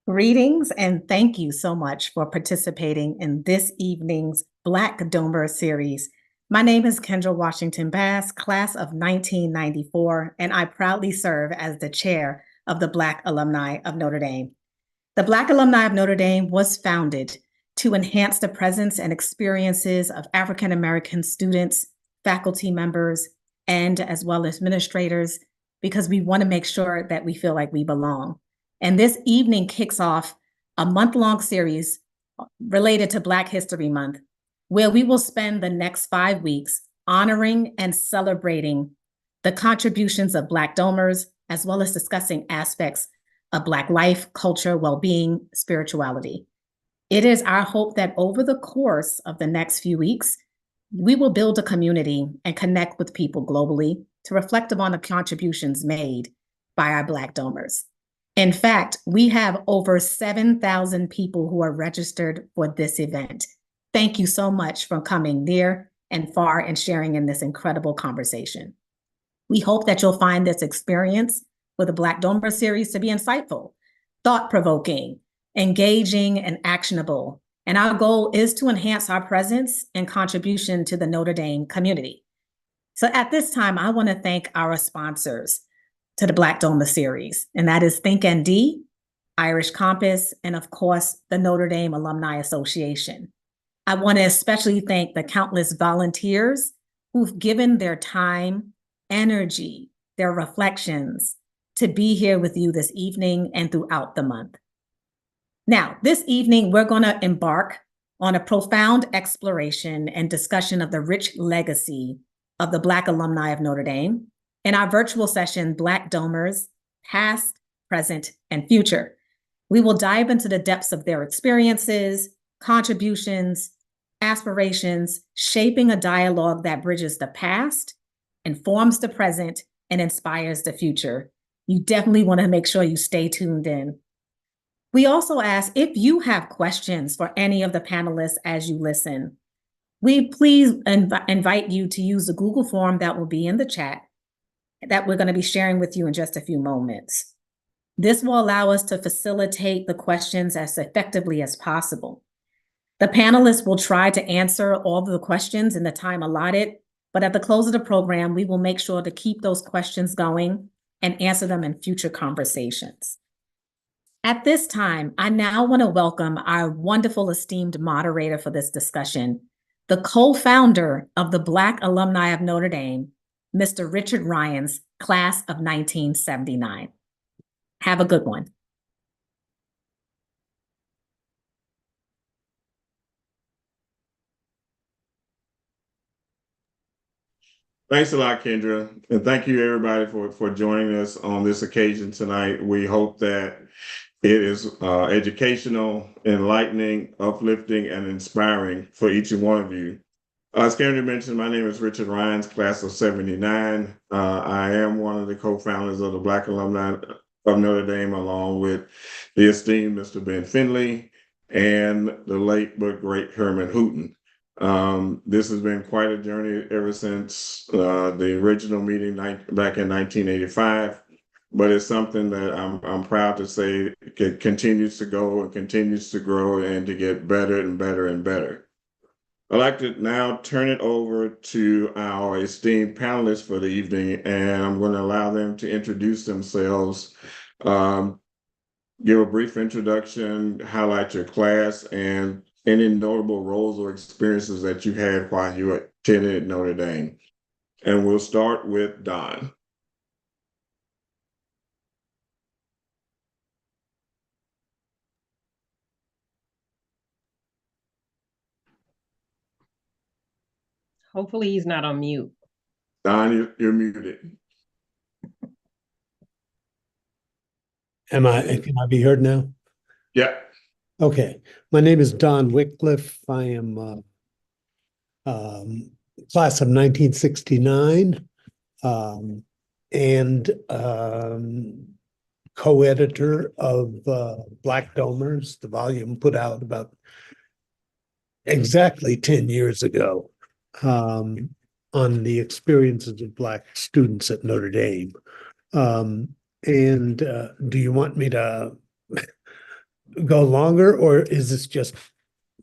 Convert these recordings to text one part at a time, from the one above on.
Greetings and thank you so much for participating in this evening's Black Domer series. My name is Kendra Washington Bass, class of 1994, and I proudly serve as the chair of the Black Alumni of Notre Dame. The Black Alumni of Notre Dame was founded to enhance the presence and experiences of African American students, faculty members, and as well as administrators, because we want to make sure that we feel like we belong. And this evening kicks off a month-long series related to Black History Month, where we will spend the next 5 weeks honoring and celebrating the contributions of Black Domers, as well as discussing aspects of Black life, culture, well-being, spirituality. It is our hope that over the course of the next few weeks, we will build a community and connect with people globally to reflect upon the contributions made by our Black Domers. In fact, we have over 7,000 people who are registered for this event. Thank you so much for coming near and far and sharing in this incredible conversation. We hope that you'll find this experience with the Black Domer series to be insightful, thought-provoking, engaging, and actionable. And our goal is to enhance our presence and contribution to the Notre Dame community. So at this time, I want to thank our sponsors to the Black Domer series, and that is ThinkND, Irish Compass, and of course, the Notre Dame Alumni Association. I want to especially thank the countless volunteers who've given their time, energy, their reflections to be here with you this evening and throughout the month. Now, this evening, we're going to embark on a profound exploration and discussion of the rich legacy of the Black alumni of Notre Dame in our virtual session, Black Domers, Past, Present, and Future. We will dive into the depths of their experiences, contributions, aspirations, shaping a dialogue that bridges the past, informs the present, and inspires the future. You definitely want to make sure you stay tuned in. We also ask if you have questions for any of the panelists as you listen. We please invite you to use the Google form that will be in the chat that we're going to be sharing with you in just a few moments. This will allow us to facilitate the questions as effectively as possible. The panelists will try to answer all of the questions in the time allotted, but at the close of the program, we will make sure to keep those questions going and answer them in future conversations. At this time, I now want to welcome our wonderful esteemed moderator for this discussion, the co-founder of the Black Alumni of Notre Dame, Mr. Richard Ryans, class of 1979. Have a good one. Thanks a lot, Kendra. And thank you everybody for joining us on this occasion tonight. We hope that it is educational, enlightening, uplifting, and inspiring for each and one of you. As Kendra mentioned, my name is Richard Ryans, class of 79. I am one of the co-founders of the Black Alumni of Notre Dame, along with the esteemed Mr. Ben Finley and the late but great Herman Hooten. This has been quite a journey ever since the original meeting back in 1985, but it's something that I'm proud to say continues to go and continues to grow and to get better and better and better. I'd like to now turn it over to our esteemed panelists for the evening, and I'm going to allow them to introduce themselves, give a brief introduction, highlight your class, and any notable roles or experiences that you had while you attended Notre Dame. And we'll start with Don. Hopefully he's not on mute. Don, you're muted. Can I be heard now? Yeah. Okay. My name is Don Wycliffe. I am class of 1969 and co-editor of Black Domers, the volume put out about exactly 10 years ago on the experiences of Black students at Notre Dame. Do you want me to go longer, or is this just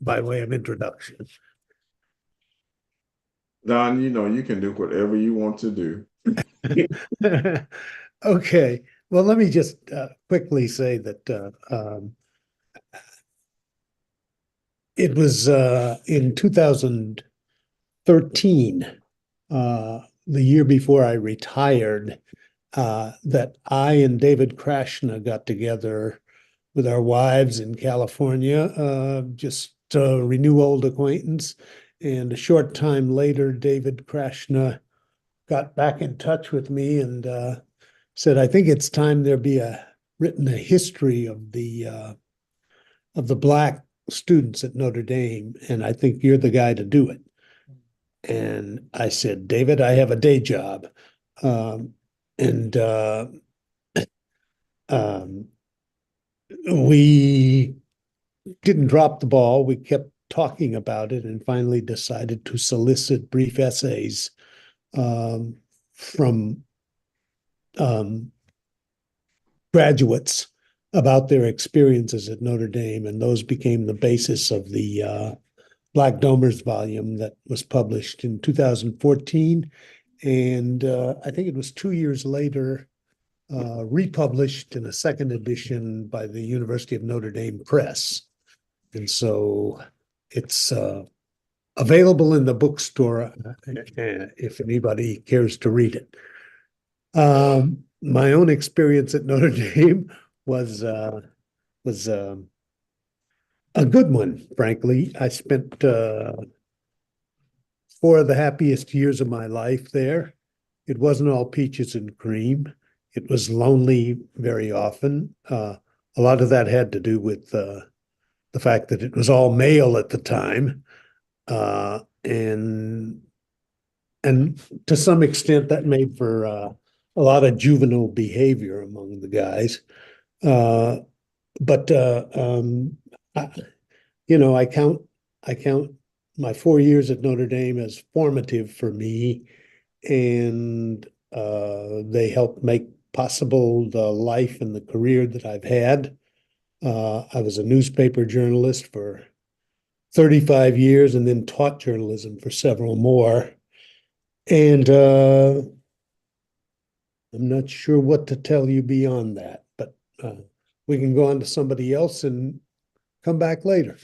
by way of introduction? Don, you can do whatever you want to do. Okay, well, let me just quickly say that it was in 2013, the year before I retired, that I and David Krashna got together with our wives in California, just to renew old acquaintance. And a short time later, David Krashna got back in touch with me and said, "I think it's time there be written a history of the Black students at Notre Dame, and I think you're the guy to do it." And I said, "David, I have a day job." And we didn't drop the ball. We kept talking about it and finally decided to solicit brief essays from graduates about their experiences at Notre Dame, and those became the basis of the Black Domers volume that was published in 2014. And I think it was 2 years later, republished in a second edition by the University of Notre Dame Press. And so it's available in the bookstore if anybody cares to read it. My own experience at Notre Dame was a good one, frankly. I spent 4 of the happiest years of my life there. It wasn't all peaches and cream. It was lonely very often. A lot of that had to do with the fact that it was all male at the time. And to some extent that made for a lot of juvenile behavior among the guys. But I count my 4 years at Notre Dame as formative for me, and they helped make possible the life and the career that I've had. I was a newspaper journalist for 35 years and then taught journalism for several more. And I'm not sure what to tell you beyond that, but we can go on to somebody else and come back later.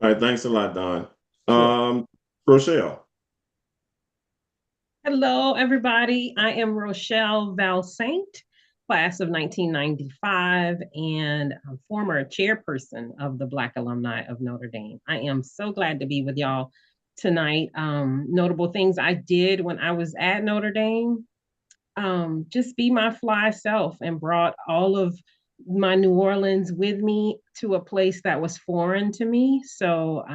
All right, thanks a lot, Don. Sure. Rochelle. Hello, everybody. I am Rochelle Valsaint, class of 1995, and I'm former chairperson of the Black Alumni of Notre Dame. I am so glad to be with y'all tonight. Notable things I did when I was at Notre Dame, just be my fly self, and brought all of my New Orleans with me to a place that was foreign to me. So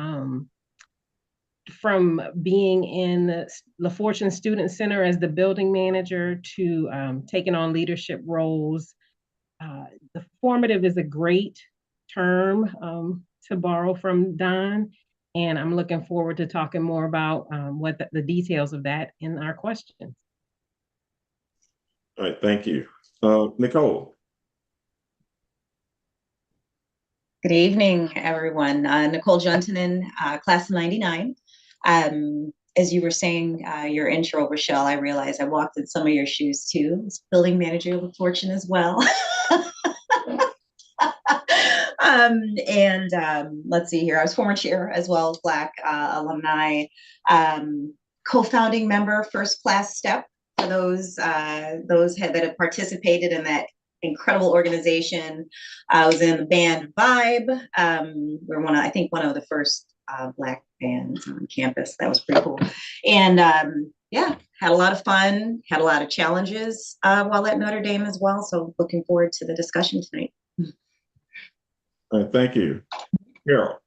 from being in the Fortune Student Center as the building manager to taking on leadership roles. The formative is a great term to borrow from Don, and I'm looking forward to talking more about what the details of that in our questions. All right, thank you. Nicole. Good evening, everyone. Nicole Juntanen, class of 99. As you were saying, your intro, Rochelle, I realized I walked in some of your shoes too. As building manager with Fortune as well. Let's see here. I was former chair as well as Black alumni, co-founding member, First Class Step, for those that have participated in that incredible organization. I was in the band Vibe. We're I think one of the first Black bands on campus. That was pretty cool. And yeah, had a lot of fun, had a lot of challenges while at Notre Dame as well. So looking forward to the discussion tonight. All right, thank you. Carol.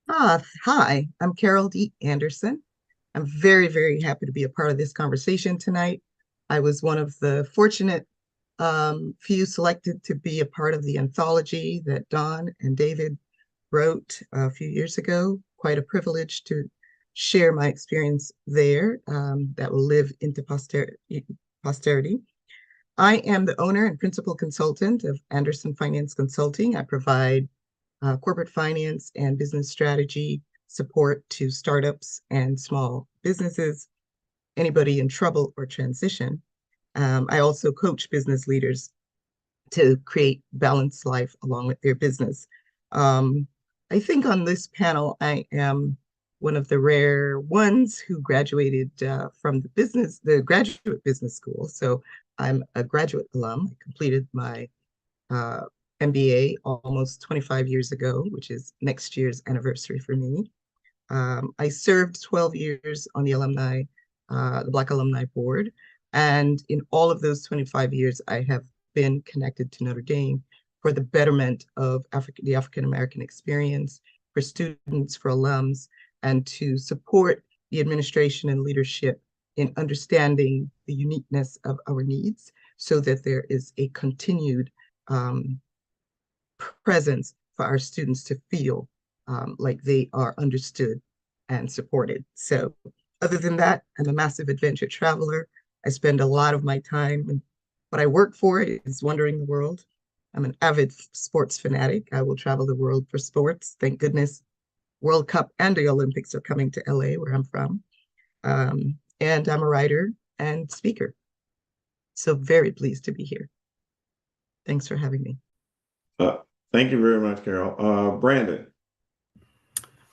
Hi, I'm Carol D. Anderson. I'm very, very happy to be a part of this conversation tonight. I was one of the fortunate few selected to be a part of the anthology that Don and David wrote a few years ago. Quite a privilege to share my experience there that will live into posterity. I am the owner and principal consultant of Anderson Finance Consulting. I provide corporate finance and business strategy support to startups and small businesses, anybody in trouble or transition. I also coach business leaders to create balanced life along with their business. I think on this panel, I am one of the rare ones who graduated from the graduate business school. So I'm a graduate alum. I completed my MBA almost 25 years ago, which is next year's anniversary for me. I served 12 years on the Black Alumni Board. And in all of those 25 years, I have been connected to Notre Dame for the betterment of the African-American experience, for students, for alums, and to support the administration and leadership in understanding the uniqueness of our needs so that there is a continued presence for our students to feel like they are understood and supported. So other than that, I'm a massive adventure traveler. I spend a lot of my time, and what I work for is wandering the world. I'm an avid sports fanatic. I will travel the world for sports. Thank goodness World Cup and the Olympics are coming to LA, where I'm from. And I'm a writer and speaker. So very pleased to be here. Thanks for having me. Thank you very much, Carol. Brandon.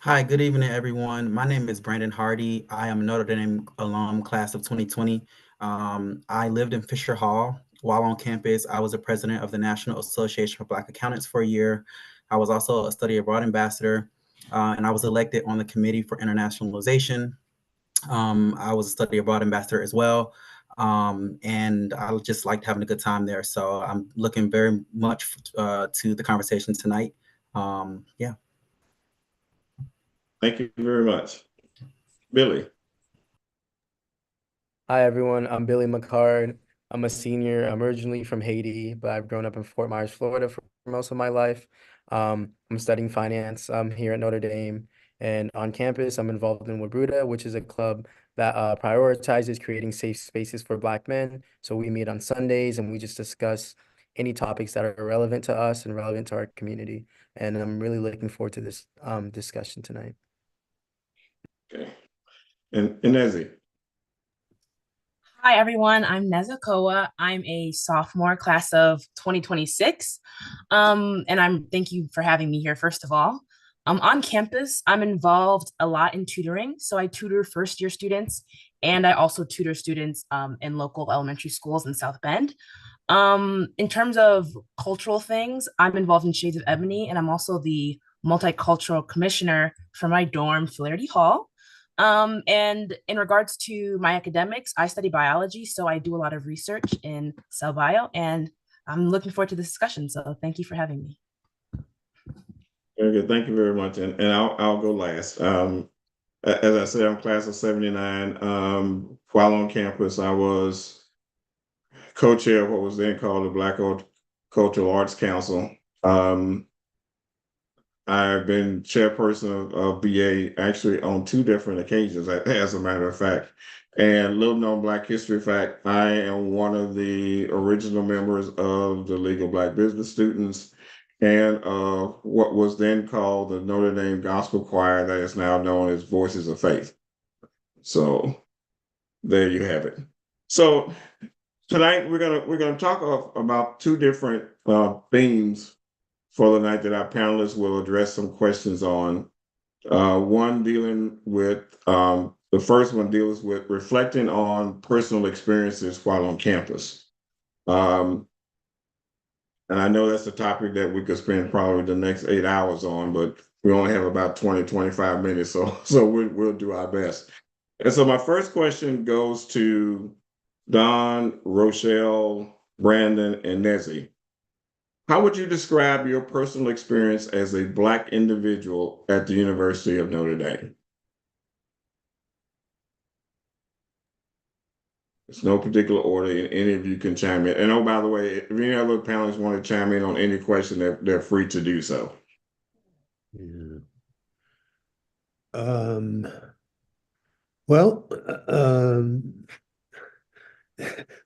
Hi, good evening, everyone. My name is Brandon Hardy. I am a Notre Dame alum, class of 2020. I lived in Fisher Hall. While on campus, I was the president of the National Association for Black Accountants for a year. I was also a study abroad ambassador, and I was elected on the Committee for Internationalization. I was a study abroad ambassador as well, and I just liked having a good time there. So I'm looking very much to the conversation tonight. Yeah. Thank you very much. Billy. Hi, everyone. I'm Billy McCard. I'm a senior. I'm originally from Haiti, but I've grown up in Fort Myers, Florida for most of my life. I'm studying finance here at Notre Dame. And on campus, I'm involved in Wabruta, which is a club that prioritizes creating safe spaces for Black men. So we meet on Sundays and we just discuss any topics that are relevant to us and relevant to our community. And I'm really looking forward to this discussion tonight. Okay. And Nezzy. Hi, everyone. I'm Neza Koa. I'm a sophomore, class of 2026. Thank you for having me here, first of all. On campus, I'm involved a lot in tutoring. So I tutor first-year students, and I also tutor students in local elementary schools in South Bend. In terms of cultural things, I'm involved in Shades of Ebony, and I'm also the multicultural commissioner for my dorm, Flaherty Hall. And in regards to my academics, I study biology, so I do a lot of research in cell bio, and I'm looking forward to this discussion. So thank you for having me. Very good. Thank you very much. And I'll go last. As I said, I'm class of 79. While on campus, I was co-chair of what was then called the Black Cultural Arts Council. I've been chairperson of BA actually on 2 different occasions, as a matter of fact. And little known Black history fact, I am one of the original members of the League of Black Business Students and what was then called the Notre Dame Gospel Choir that is now known as Voices of Faith. So there you have it. So tonight we're gonna talk about 2 different themes for the night that our panelists will address some questions on. One dealing with, the first one deals with reflecting on personal experiences while on campus. And I know that's a topic that we could spend probably the next 8 hours on, but we only have about 20, 25 minutes, so we'll do our best. And so my first question goes to Don, Rochelle, Brandon, and Nezzy. How would you describe your personal experience as a Black individual at the University of Notre Dame? There's no particular order, and any of you can chime in. And oh, by the way, if any other panelists want to chime in on any question, they're free to do so. Yeah.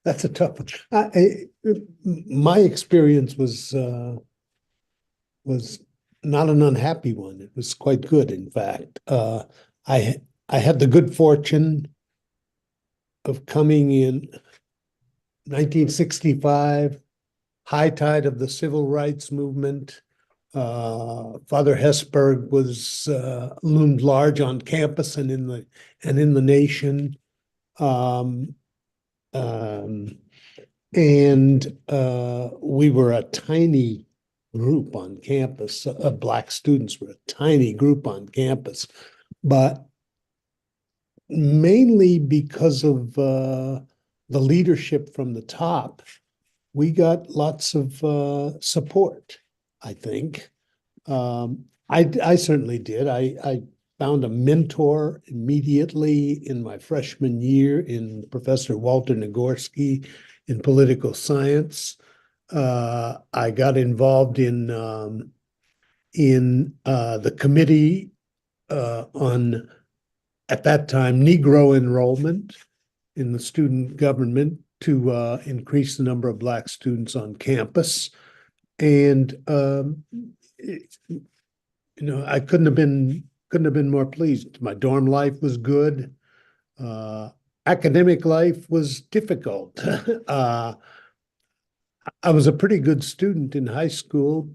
That's a tough one. My experience was not an unhappy one. It was quite good, in fact. I had the good fortune of coming in 1965, high tide of the civil rights movement. Father Hesburgh was loomed large on campus and in the nation. We were a tiny group on campus. Black students were a tiny group on campus, but mainly because of the leadership from the top, we got lots of support, I think. I certainly did. I found a mentor immediately in my freshman year in Professor Walter Nagorski in political science. I got involved in the committee on, at that time, Negro enrollment in the student government to increase the number of Black students on campus. And I couldn't have been more pleased. My dorm life was good. Academic life was difficult. I was a pretty good student in high school,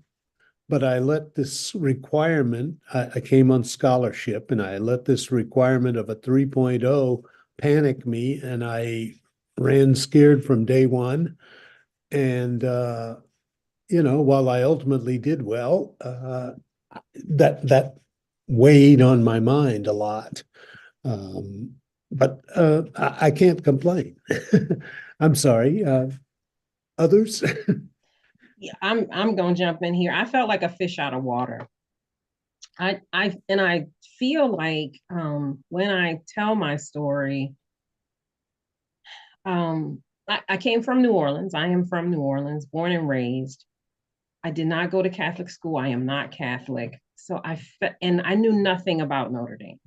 but I let this requirement, I came on scholarship, and I let this requirement of a 3.0 panic me, and I ran scared from day one. And, while I ultimately did well, that weighed on my mind a lot. But I can't complain. I'm sorry. Others? Yeah, I'm gonna jump in here. I felt like a fish out of water. I feel like when I tell my story, I came from New Orleans. I am from New Orleans, born and raised. I did not go to Catholic school. I am not Catholic. So and I knew nothing about Notre Dame.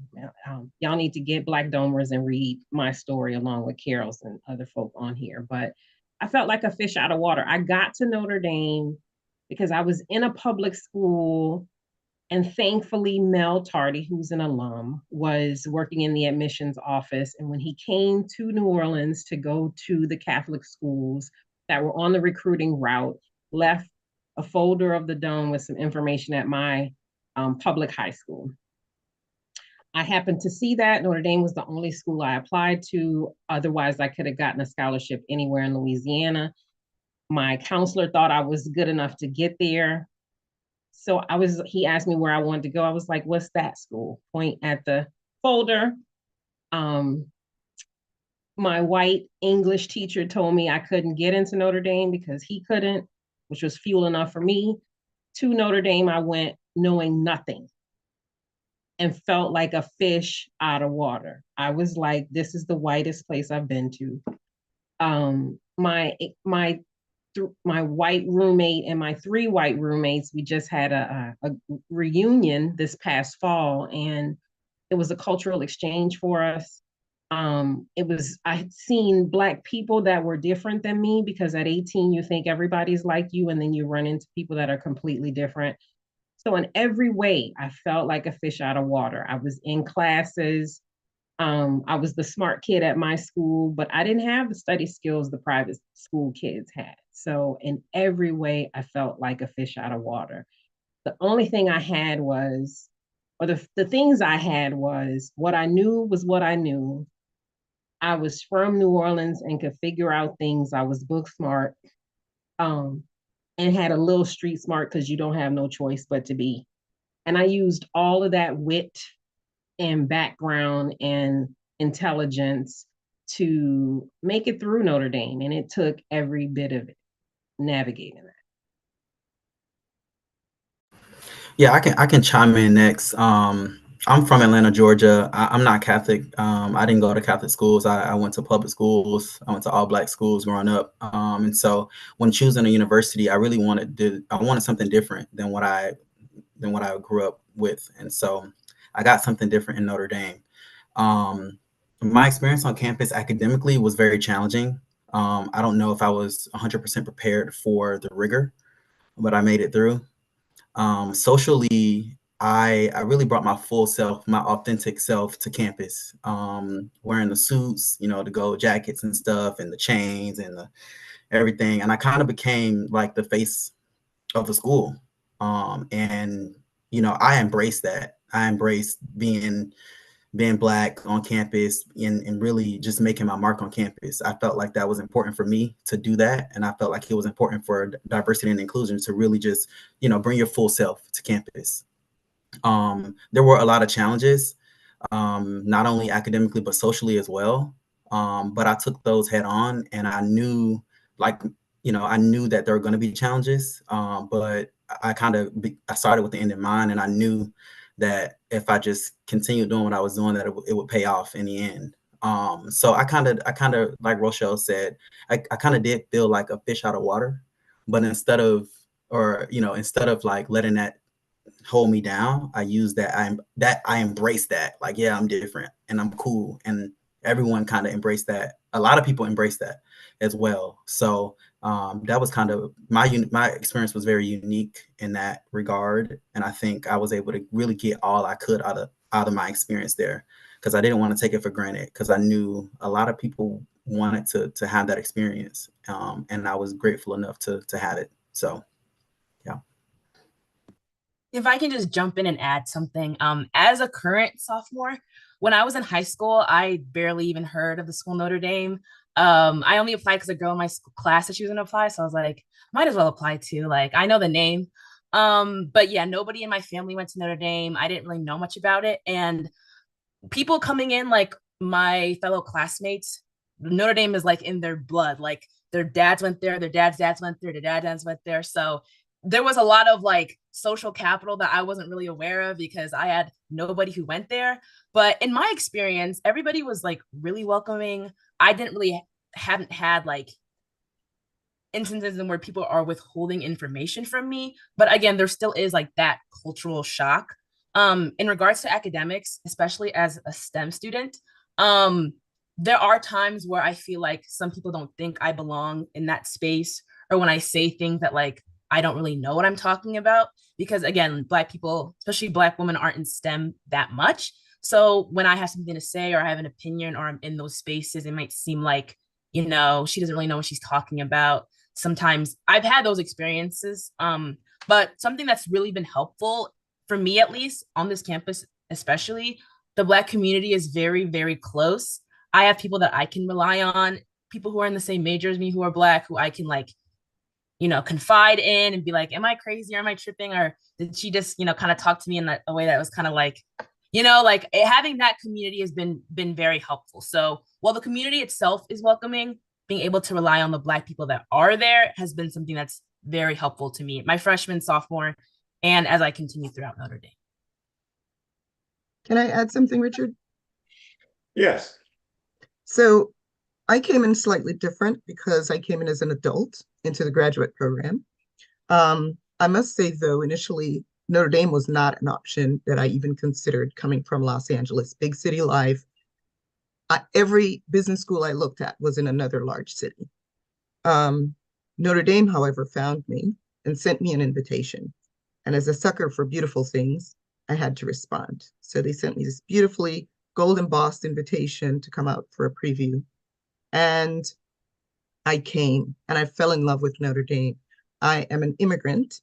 Y'all need to get Black Domers and read my story along with Carol's and other folk on here. But I felt like a fish out of water. I got to Notre Dame because I was in a public school, and thankfully Mel Tardy, who's an alum, was working in the admissions office. And when he came to New Orleans to go to the Catholic schools that were on the recruiting route, left a folder of the Dome with some information at my public high school. I happened to see that Notre Dame was the only school I applied to. Otherwise, I could have gotten a scholarship anywhere in Louisiana. My counselor thought I was good enough to get there. So he asked me where I wanted to go. I was like, what's that school? Point at the folder. My white English teacher told me I couldn't get into Notre Dame because he couldn't, which was fuel enough for me. To Notre Dame, I went knowing nothing and felt like a fish out of water. I was like, this is the whitest place I've been to. My white roommate and my 3 white roommates, we just had a reunion this past fall, and it was a cultural exchange for us. I had seen Black people that were different than me, because at 18, you think everybody's like you, and then you run into people that are completely different. So in every way, I felt like a fish out of water. I was in classes. I was the smart kid at my school, but I didn't have the study skills the private school kids had. So in every way, I felt like a fish out of water. The only thing I had was, or the things I had was, what I knew was what I knew. I was from New Orleans and could figure out things. I was book smart, and had a little street smart, because you don't have no choice but to be. And I used all of that wit and background and intelligence to make it through Notre Dame. And it took every bit of it, navigating that. Yeah, I can chime in next. I'm from Atlanta, Georgia. I'm not Catholic. I didn't go to Catholic schools. I went to public schools. I went to all Black schools growing up. And so when choosing a university, I really wanted something different than what I grew up with. And so I got something different in Notre Dame. My experience on campus academically was very challenging. I don't know if I was 100% prepared for the rigor, but I made it through. Socially, I really brought my full self, my authentic self to campus, wearing the suits, the gold jackets and stuff, and the chains and the everything. And I kind of became like the face of the school. And, I embraced that. I embraced being Black on campus and really just making my mark on campus. I felt like that was important for me to do that. And I felt like it was important for diversity and inclusion to really just, bring your full self to campus. There were a lot of challenges, not only academically, but socially as well. But I took those head on, and I knew I knew that there were going to be challenges, but I started with the end in mind, and I knew that if I just continued doing what I was doing, that it would pay off in the end. So I kind of, like Rochelle said, I kind of did feel like a fish out of water, but instead of like letting that hold me down, I use that I embrace that. Like, yeah, I'm different and I'm cool, and everyone kind of embraced that. A lot of people embrace that as well. So that was kind of my experience was very unique in that regard, and I think I was able to really get all I could out of my experience there, because I didn't want to take it for granted, because I knew a lot of people wanted to have that experience, and I was grateful enough to have it. So yeah. If I can just jump in and add something, as a current sophomore, when I was in high school, I barely even heard of the school Notre Dame. I only applied because a girl in my class said she was gonna apply, so I was like, might as well apply too. Like, I know the name. But yeah, nobody in my family went to Notre Dame. I didn't really know much about it, and people coming in, like my fellow classmates, Notre Dame is like in their blood. Like their dads went there, their dads went there, their dads went there. So there was a lot of like social capital that I wasn't really aware of because I had nobody who went there. But in my experience, everybody was like really welcoming. I haven't had like instances in where people are withholding information from me. But again, there still is like that cultural shock. In regards to academics, especially as a STEM student, there are times where I feel like some people don't think I belong in that space, or when I say things that like I don't really know what I'm talking about, because again, Black people, especially Black women, aren't in STEM that much. So when I have something to say or I have an opinion or I'm in those spaces, it might seem like, she doesn't really know what she's talking about. Sometimes I've had those experiences. But something that's really been helpful for me, at least on this campus, especially, the Black community is very, very close. I have people that I can rely on, people who are in the same major as me who are Black, who I can like, confide in and be like, am I crazy, or am I tripping, or did she just, kind of talk to me in a way that was kind of like, like having that community has been very helpful. So while the community itself is welcoming, being able to rely on the Black people that are there has been something that's very helpful to me, my freshman, sophomore, and as I continue throughout Notre Dame. Can I add something, Richard? Yes. So I came in slightly different because I came in as an adult into the graduate program. I must say, though, initially, Notre Dame was not an option that I even considered coming from Los Angeles, big city life. Every business school I looked at was in another large city. Notre Dame, however, found me and sent me an invitation. And as a sucker for beautiful things, I had to respond. So they sent me this beautifully gold embossed invitation to come out for a preview. And I came and I fell in love with Notre Dame. I am an immigrant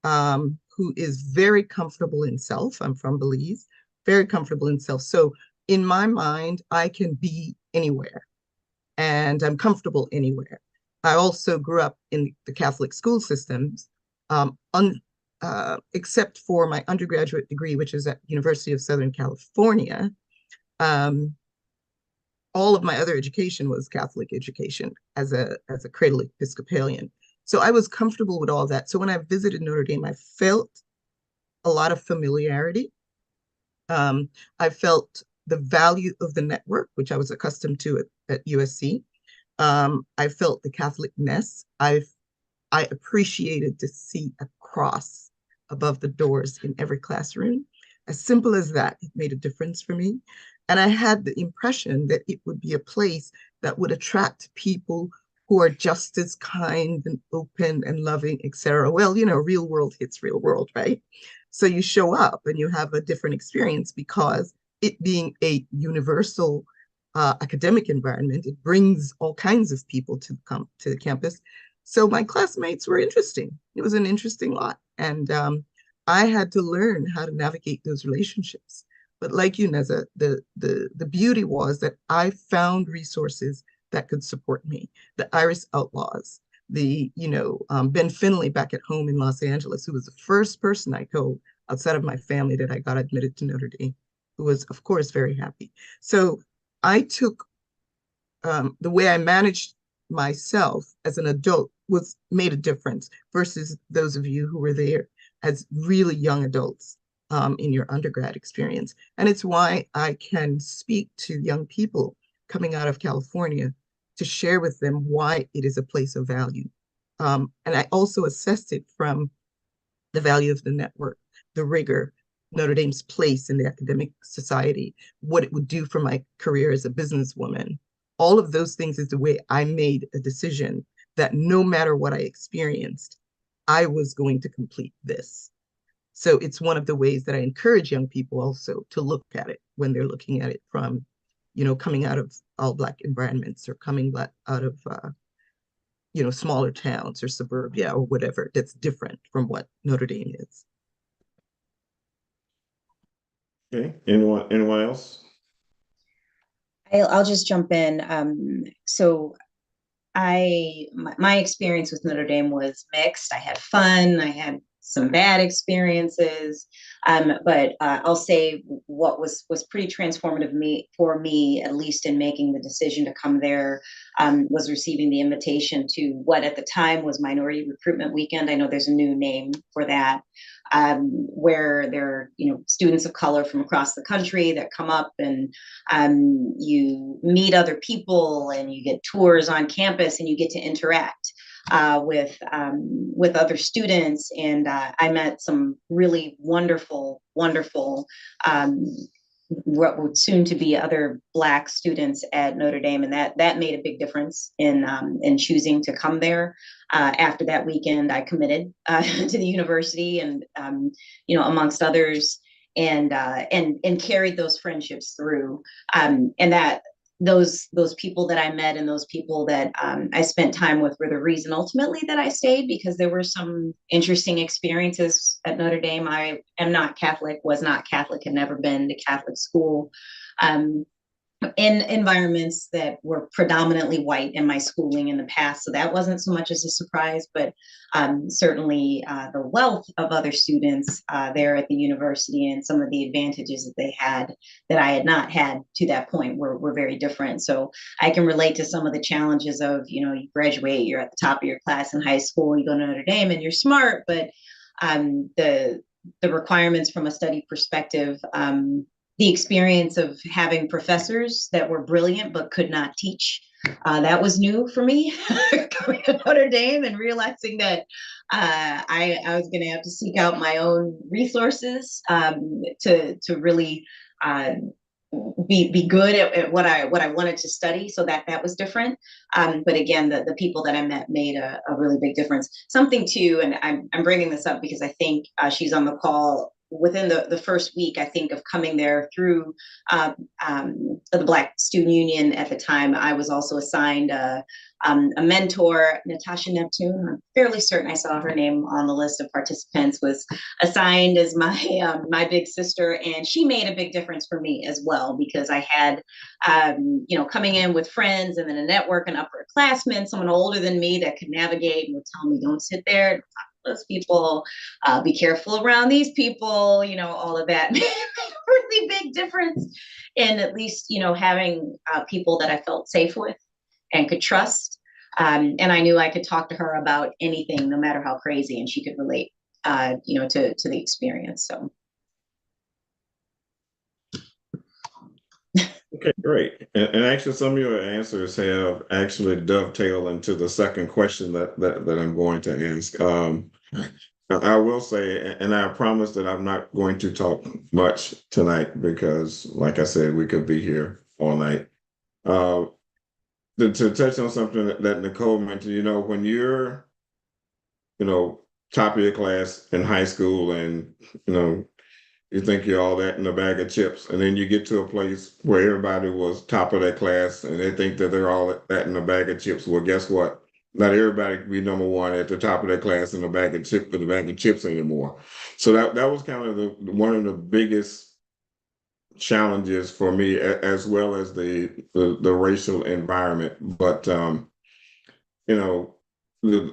who is very comfortable in self. I'm from Belize, very comfortable in self. So in my mind, I can be anywhere and I'm comfortable anywhere. I also grew up in the Catholic school systems, except for my undergraduate degree, which is at University of Southern California. All of my other education was Catholic education as a cradle Episcopalian. So I was comfortable with all that. So when I visited Notre Dame, I felt a lot of familiarity. I felt the value of the network, which I was accustomed to at USC. I felt the Catholicness. I appreciated to see a cross above the doors in every classroom. As simple as that, it made a difference for me. And I had the impression that it would be a place that would attract people who are just as kind and open and loving, etc. Well, real world hits real world, right? So you show up and you have a different experience because it being a universal academic environment, it brings all kinds of people to come to the campus. So my classmates were interesting. It was an interesting lot. And I had to learn how to navigate those relationships. But like you, Neza, the beauty was that I found resources that could support me. The Iris Outlaws, Ben Finley back at home in Los Angeles, who was the first person I told outside of my family that I got admitted to Notre Dame, who was, of course, very happy. So I took the way I managed myself as an adult made a difference versus those of you who were there as really young adults in your undergrad experience. And it's why I can speak to young people coming out of California to share with them why it is a place of value. And I also assessed it from the value of the network, the rigor, Notre Dame's place in the academic society, what it would do for my career as a businesswoman. All of those things is the way I made a decision that no matter what I experienced, I was going to complete this. So it's one of the ways that I encourage young people also to look at it when they're looking at it from, coming out of all Black environments or coming out of, smaller towns or suburbia or whatever that's different from what Notre Dame is. Okay, anyone else? I'll just jump in. So my experience with Notre Dame was mixed. I had fun. I had some bad experiences, but I'll say what was pretty transformative for me, at least in making the decision to come there, was receiving the invitation to what at the time was Minority Recruitment Weekend. I know there's a new name for that, where there are students of color from across the country that come up and you meet other people and you get tours on campus and you get to interact with other students. And I met some really wonderful what would soon to be other Black students at Notre Dame, and that made a big difference in choosing to come there. After that weekend, I committed to the university, and amongst others, and carried those friendships through, and that those people that I met and those people that I spent time with were the reason ultimately that I stayed, because there were some interesting experiences at Notre Dame. I am not Catholic, was not Catholic, had never been to Catholic school, in environments that were predominantly white in my schooling in the past. So that wasn't so much as a surprise, but certainly the wealth of other students there at the university and some of the advantages that they had that I had not had to that point were very different. So I can relate to some of the challenges of, you graduate, you're at the top of your class in high school, you go to Notre Dame and you're smart, but the requirements from a study perspective, the experience of having professors that were brilliant but could not teach, that was new for me, coming to Notre Dame and realizing that I was going to have to seek out my own resources to really be good at what I wanted to study. So that was different. But again, the people that I met made a really big difference. Something too, and I'm bringing this up because I think she's on the call. Within the first week, I think, of coming there through the Black Student Union at the time, I was also assigned a mentor, Natasha Neptune. I'm fairly certain I saw her name on the list of participants, was assigned as my big sister. And she made a big difference for me as well, because I had, coming in with friends and then a network and upperclassmen, someone older than me that could navigate and would tell me, don't sit there, those people, be careful around these people, all of that made a really big difference in at least, having people that I felt safe with and could trust. And I knew I could talk to her about anything, no matter how crazy, and she could relate, to the experience. So. Okay, great. And actually, some of your answers have actually dovetailed into the second question that I'm going to ask. I will say, and I promise that I'm not going to talk much tonight because, like I said, we could be here all night. to touch on something that Nicole mentioned, when you're, top of your class in high school and, you think you're all that in a bag of chips, and then you get to a place where everybody was top of their class and they think that they're all that in a bag of chips. Well, guess what? Not everybody can be number one at the top of their class in a bag of chips anymore. So that was kind of one of the biggest challenges for me, as well as the racial environment. But the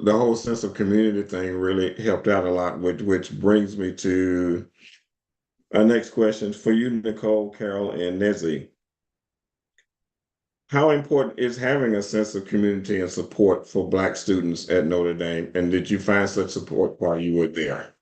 whole sense of community thing really helped out a lot, which brings me to our next question for you, Nicole, Carol, and Nezzy. How important is having a sense of community and support for Black students at Notre Dame? And did you find such support while you were there?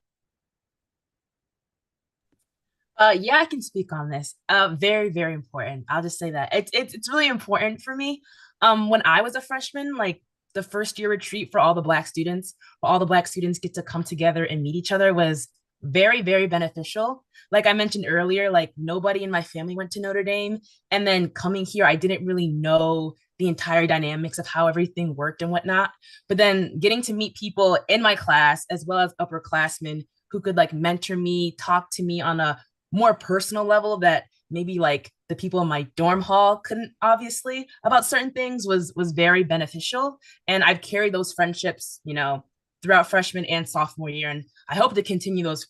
Yeah, I can speak on this. Very, very important. I'll just say that it's really important for me. When I was a freshman, like the first year retreat for all the Black students, where all the Black students get to come together and meet each other, was very, very beneficial. Like I mentioned earlier, like nobody in my family went to Notre Dame, and then coming here, I didn't really know the entire dynamics of how everything worked and whatnot. But then getting to meet people in my class as well as upperclassmen who could like mentor me, talk to me on a more personal level that maybe like the people in my dorm hall couldn't, obviously, about certain things, was very beneficial. And I've carried those friendships, throughout freshman and sophomore year, and I hope to continue those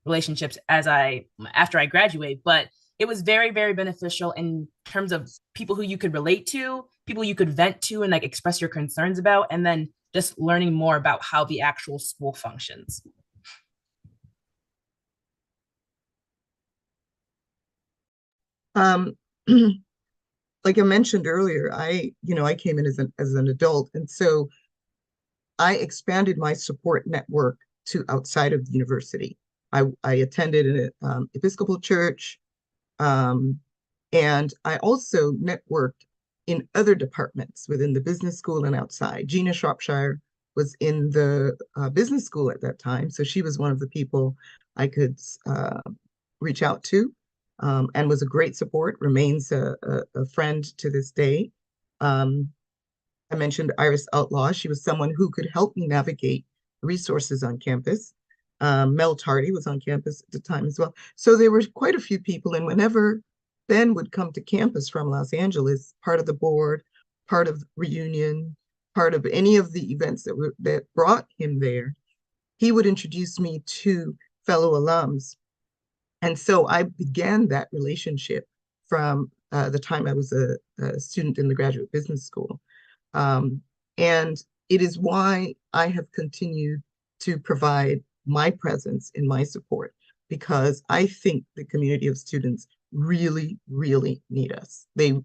relationships after I graduate. But it was very, very beneficial in terms of people who you could relate to, people you could vent to and like express your concerns about, and then just learning more about how the actual school functions. Like I mentioned earlier, I came in as an adult, and so I expanded my support network to outside of the university. I attended an Episcopal church, and I also networked in other departments within the business school and outside. Gina Shropshire was in the business school at that time, so she was one of the people I could reach out to, and was a great support, remains a friend to this day. I mentioned Iris Outlaw. She was someone who could help me navigate resources on campus. Mel Tardy was on campus at the time as well. So there were quite a few people, and whenever Ben would come to campus from Los Angeles, part of the board, part of Reunion, part of any of the events that brought him there, he would introduce me to fellow alums. And so I began that relationship from the time I was a student in the graduate business school. And it is why I have continued to provide my presence and my support, because I think the community of students really, really need us. They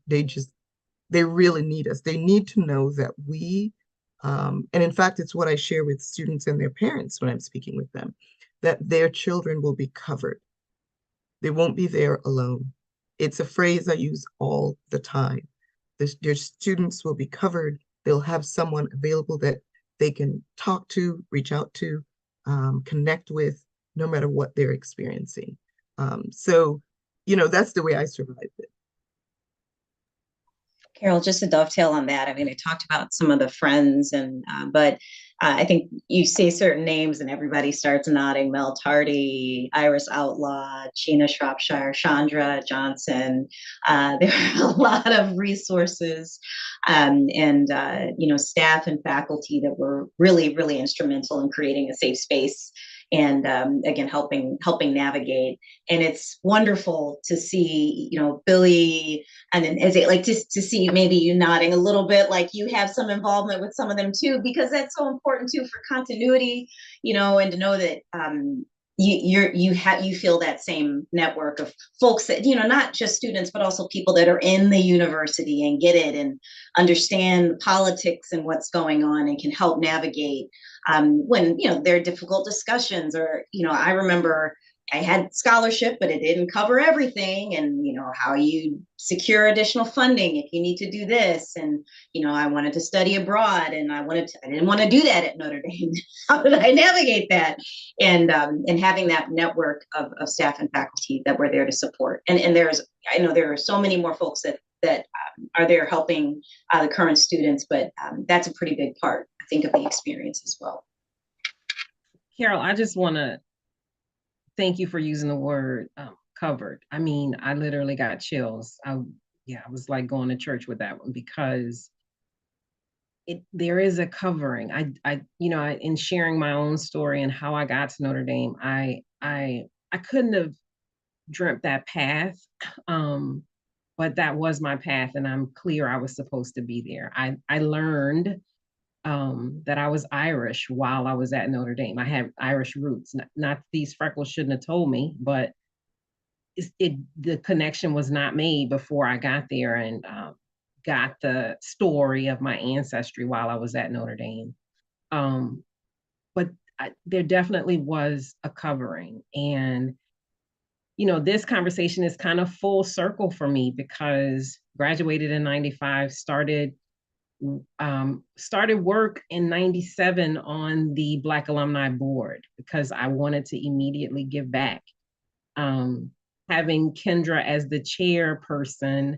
really need us. They need to know that and in fact, it's what I share with students and their parents when I'm speaking with them, that their children will be covered. They won't be there alone. It's a phrase I use all the time. Their students will be covered. They'll have someone available that they can talk to, reach out to, connect with, no matter what they're experiencing. So, that's the way I survived it. Carol, just to dovetail on that, I mean, I talked about some of the friends, but I think you say certain names and everybody starts nodding. Mel Tardy, Iris Outlaw, Gina Shropshire, Chandra Johnson. There are a lot of resources and staff and faculty that were really, really instrumental in creating a safe space and again, helping navigate. And it's wonderful to see, Billy, and then as it like to see maybe you nodding a little bit, like you have some involvement with some of them too, because that's so important too for continuity, and to know that you feel that same network of folks that, not just students, but also people that are in the university and get it and understand the politics and what's going on and can help navigate when, there are difficult discussions or, I remember I had scholarship, but it didn't cover everything. And, how you secure additional funding if you need to do this. And, I wanted to study abroad and I didn't want to do that at Notre Dame. How did I navigate that? And having that network of staff and faculty that were there to support. And I know there are so many more folks that that are there helping the current students, but that's a pretty big part, I think, of the experience as well. Carol, I just want to thank you for using the word covered. I mean, I literally got chills. I was like going to church with that one, because there is a covering. In sharing my own story and how I got to Notre Dame, I couldn't have dreamt that path, but that was my path, and I'm clear I was supposed to be there. I learned that I was Irish while I was at Notre Dame. I had Irish roots. Not these freckles shouldn't have told me, but the connection was not made before I got there and got the story of my ancestry while I was at Notre Dame. But there definitely was a covering. And, this conversation is kind of full circle for me, because graduated in 95, started work in 97 on the Black Alumni Board, because I wanted to immediately give back. Having Kendra as the chairperson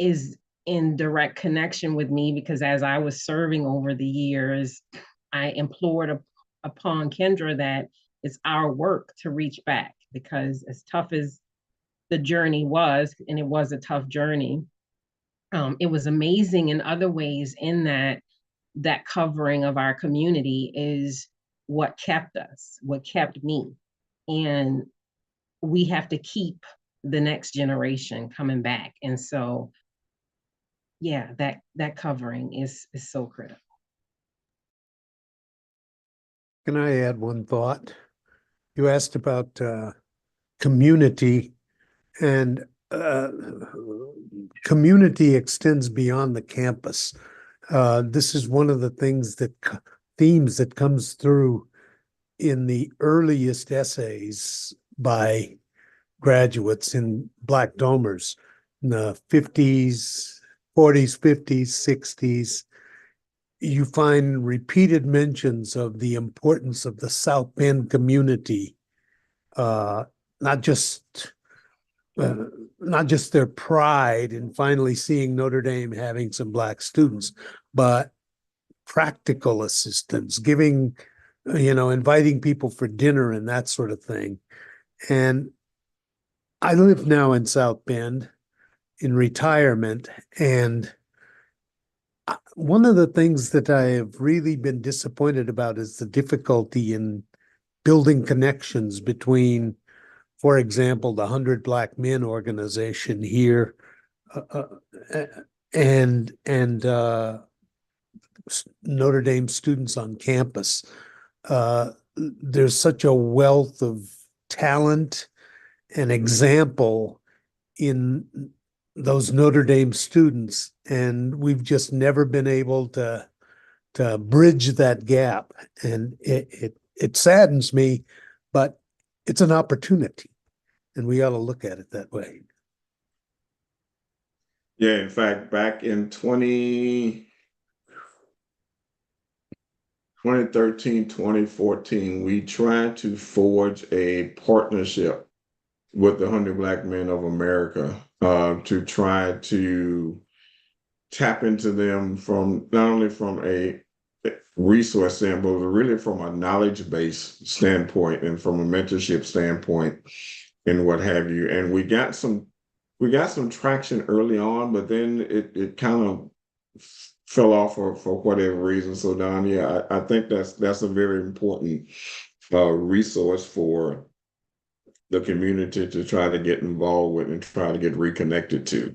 is in direct connection with me, because as I was serving over the years, I implored upon Kendra that it's our work to reach back, because as tough as the journey was, and it was a tough journey, it was amazing in other ways, in that covering of our community is what kept us, what kept me. And we have to keep the next generation coming back. And so, yeah, that covering is so critical. Can I add one thought? You asked about community, and community extends beyond the campus. This is one of the themes that comes through in the earliest essays by graduates in Black Domers in the 50s, 40s, 50s, 60s. You find repeated mentions of the importance of the South Bend community, not just their pride in finally seeing Notre Dame having some Black students, but practical assistance, giving, inviting people for dinner and that sort of thing. And I live now in South Bend in retirement, and one of the things that I have really been disappointed about is the difficulty in building connections between, for example, the 100 Black Men organization here and Notre Dame students on campus. There's such a wealth of talent and example in those Notre Dame students, and we've just never been able to bridge that gap. And it saddens me, but it's an opportunity, and we ought to look at it that way. Yeah, in fact, back in 2013, 2014, we tried to forge a partnership with the 100 Black Men of America to try to tap into them from not only from a resource standpoint, but really from a knowledge-based standpoint and from a mentorship standpoint and what have you. And we got some traction early on, but then it kind of fell off for whatever reason. So Don, yeah, I think that's a very important resource for the community to try to get involved with and try to get reconnected to.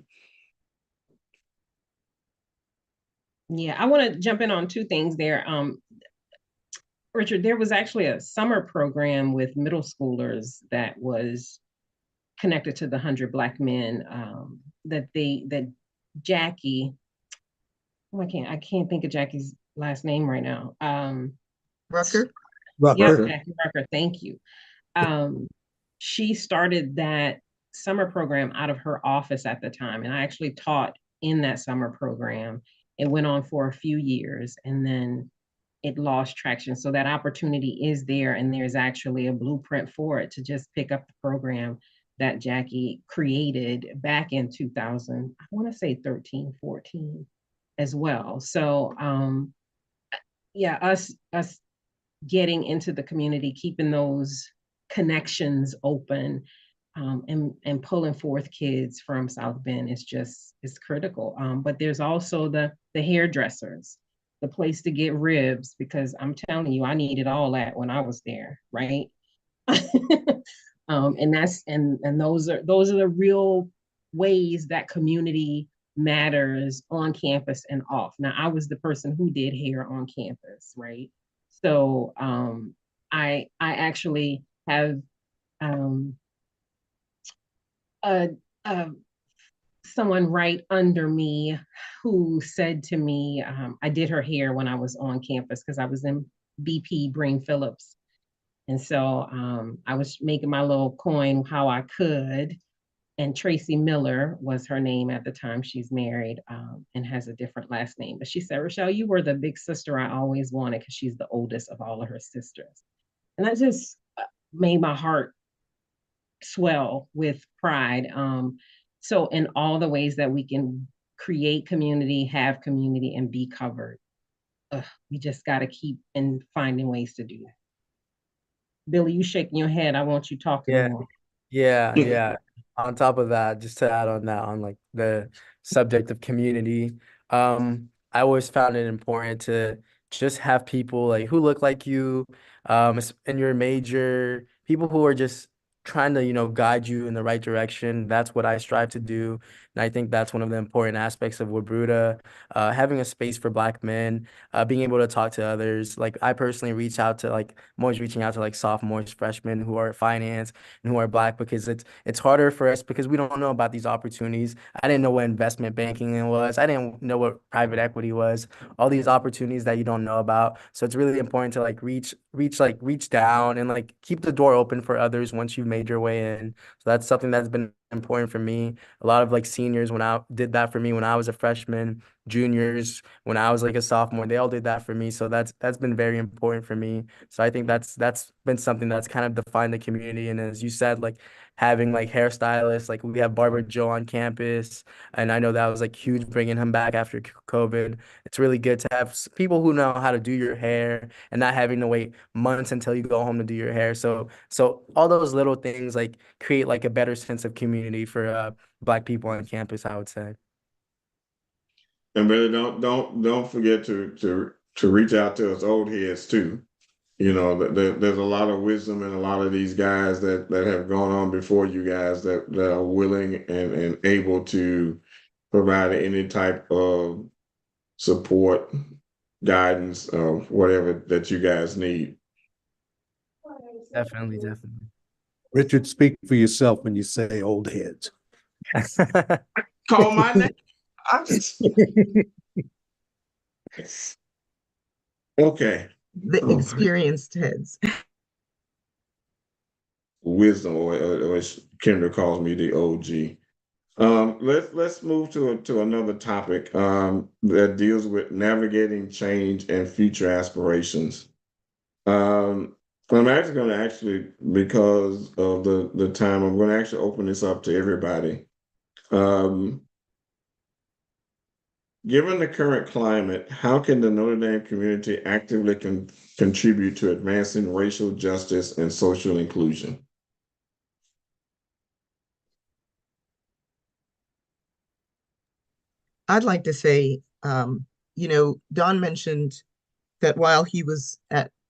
Yeah, I want to jump in on two things there. Richard, there was actually a summer program with middle schoolers that was connected to the 100 Black Men that Jackie, I can't think of Jackie's last name right now. Rucker? Yes, Jackie Rucker, thank you. She started that summer program out of her office at the time, and I actually taught in that summer program. It went on for a few years, and then it lost traction. So that opportunity is there, and there's actually a blueprint for it to just pick up the program that Jackie created back in 2000, I want to say 13, 14 as well. So yeah, us getting into the community, keeping those connections open, and pulling forth kids from South Bend is critical. But there's also the hairdressers, the place to get ribs, because I'm telling you, I needed all that when I was there, right? And those are the real ways that community matters on campus and off. Now, I was the person who did hair on campus, right? So I actually have a, a someone right under me who said to me, I did her hair when I was on campus because I was in BP Brain Phillips. And so I was making my little coin how I could. And Tracy Miller was her name at the time. She's married and has a different last name. But she said, Rochelle, you were the big sister I always wanted, because she's the oldest of all of her sisters. And that just made my heart swell with pride. So in all the ways that we can create community, have community, and be covered, we just got to keep and finding ways to do that. Billy, you shaking your head. I want you talking Yeah. more. Yeah. On top of that, just to add on that, on like the subject of community, I always found it important to just have people like who look like you, in your major, people who are just trying to, guide you in the right direction. That's what I strive to do. And I think that's one of the important aspects of Wabruta, having a space for Black men, being able to talk to others. Like I personally I'm always reaching out to like sophomores, freshmen who are at finance and who are Black, because it's harder for us because we don't know about these opportunities. I didn't know what investment banking was. I didn't know what private equity was. All these opportunities that you don't know about. So it's really important to like reach down and like keep the door open for others once you've made your way in. So that's something that's been important for me. A lot of like seniors when I did that for me when I was a freshman, juniors when I was like a sophomore, they all did that for me. So that's been very important for me. So I think that's been something that's kind of defined the community. And as you said, like having like hairstylists, like we have Barber Joe on campus, and I know that was like huge bringing him back after COVID. It's really good to have people who know how to do your hair and not having to wait months until you go home to do your hair. So all those little things like create like a better sense of community for Black people on campus, I would say. And really don't forget to reach out to us old heads too. There's a lot of wisdom in a lot of these guys that have gone on before you guys that are willing and able to provide any type of support, guidance, whatever that you guys need. Definitely. Richard, speak for yourself when you say old heads. Call my name. I'm just... Okay. The experienced heads. Wisdom, or as Kendra calls me, the OG. Let's move to another topic that deals with navigating change and future aspirations. I'm actually going to because of the time, I'm going to actually open this up to everybody. Given the current climate, how can the Notre Dame community actively contribute to advancing racial justice and social inclusion? I'd like to say, Don mentioned that while he was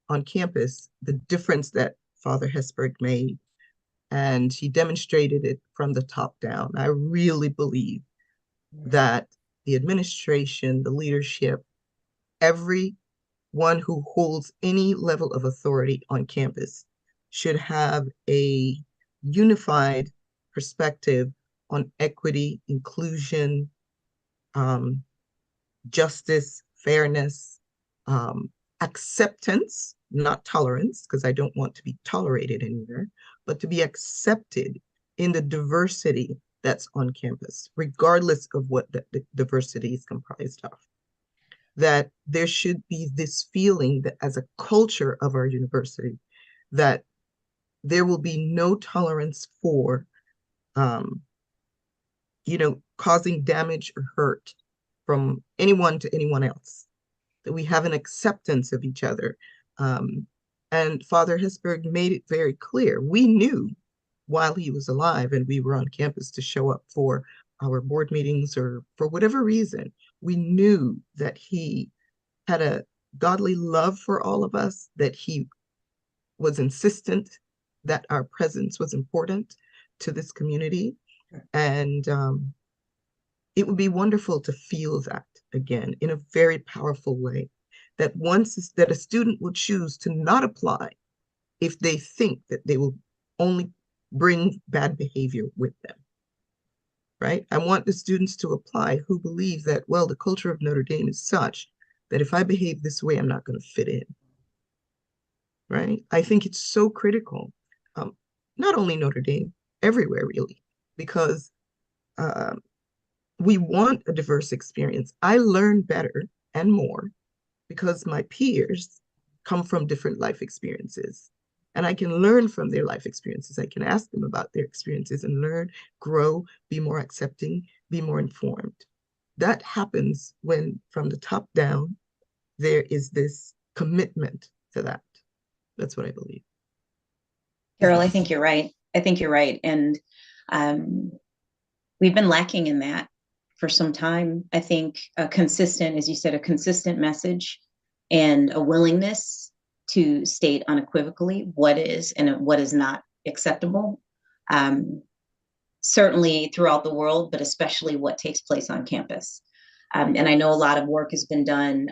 on campus, the difference that Father Hesburgh made, and he demonstrated it from the top down. I really believe that the administration, the leadership, everyone who holds any level of authority on campus should have a unified perspective on equity, inclusion, justice, fairness, acceptance, not tolerance, because I don't want to be tolerated anywhere, but to be accepted in the diversity that's on campus, regardless of what the diversity is comprised of. That there should be this feeling that as a culture of our university, that there will be no tolerance for um, causing damage or hurt from anyone to anyone else, that we have an acceptance of each other. And Father Hesburgh made it very clear. We knew while he was alive and we were on campus to show up for our board meetings or for whatever reason, we knew that he had a godly love for all of us, that he was insistent that our presence was important to this community. And it would be wonderful to feel that again in a very powerful way, that that a student will choose to not apply if they think that they will only bring bad behavior with them, right? I want the students to apply who believe that, well, the culture of Notre Dame is such that if I behave this way, I'm not going to fit in, right? I think it's so critical, not only Notre Dame, everywhere really, because we want a diverse experience. I learn better and more because my peers come from different life experiences, and I can learn from their life experiences. I can ask them about their experiences and learn, grow, be more accepting, be more informed. That happens when from the top down, there is this commitment to that. That's what I believe. Carol, I think you're right. And we've been lacking in that for some time. I think a consistent, as you said, a consistent message and a willingness to state unequivocally what is and what is not acceptable, certainly throughout the world, but especially what takes place on campus. And I know a lot of work has been done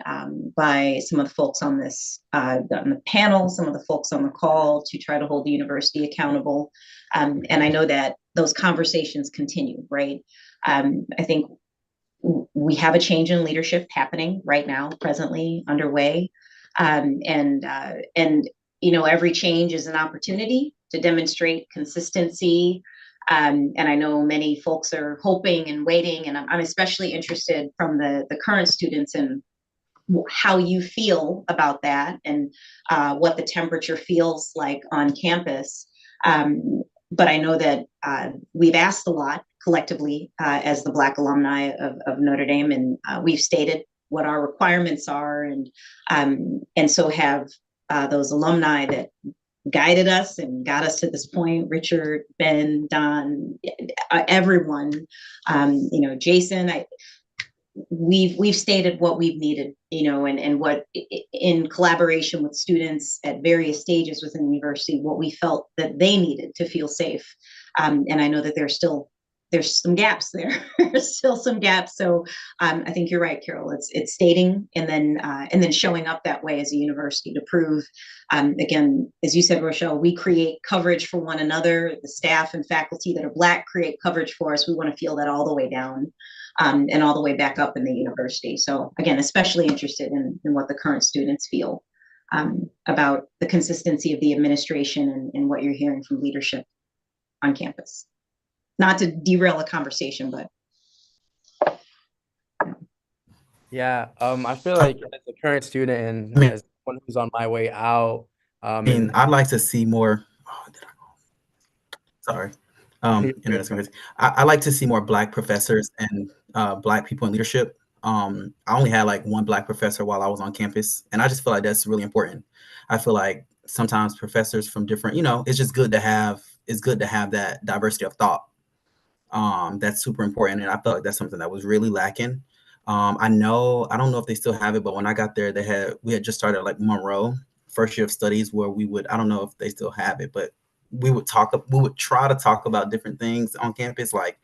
by some of the folks on this on the panel, some of the folks on the call to try to hold the university accountable. And I know that those conversations continue, right? I think we have a change in leadership happening right now, presently underway. And every change is an opportunity to demonstrate consistency. And I know many folks are hoping and waiting, and I'm especially interested from the current students and how you feel about that and what the temperature feels like on campus. But I know that we've asked a lot collectively as the Black alumni of Notre Dame, and we've stated what our requirements are, and so have those alumni that guided us and got us to this point. Richard, Ben, Don, everyone, Jason. We've stated what we've needed, and what in collaboration with students at various stages within the university, what we felt that they needed to feel safe. And I know that there's some gaps there. There's still some gaps. So I think you're right, Carol. It's stating and then showing up that way as a university to prove. Again, as you said, Rochelle, we create coverage for one another. The staff and faculty that are Black create coverage for us. We want to feel that all the way down and all the way back up in the university. So again, especially interested in what the current students feel about the consistency of the administration and what you're hearing from leadership on campus. Not to derail a conversation, but. Yeah, I feel like as a current student and as someone who's on my way out, and I'd like to see more. Sorry, internet's going crazy. I like to see more Black professors and Black people in leadership. I only had like one Black professor while I was on campus, and I just feel like that's really important. I feel like sometimes professors from different, it's just good to have. It's good to have that diversity of thought. That's super important, and I felt like that's something that was really lacking. I don't know if they still have it, but when I got there, we had just started like Monroe first year of studies where I don't know if they still have it, but we would try to talk about different things on campus, like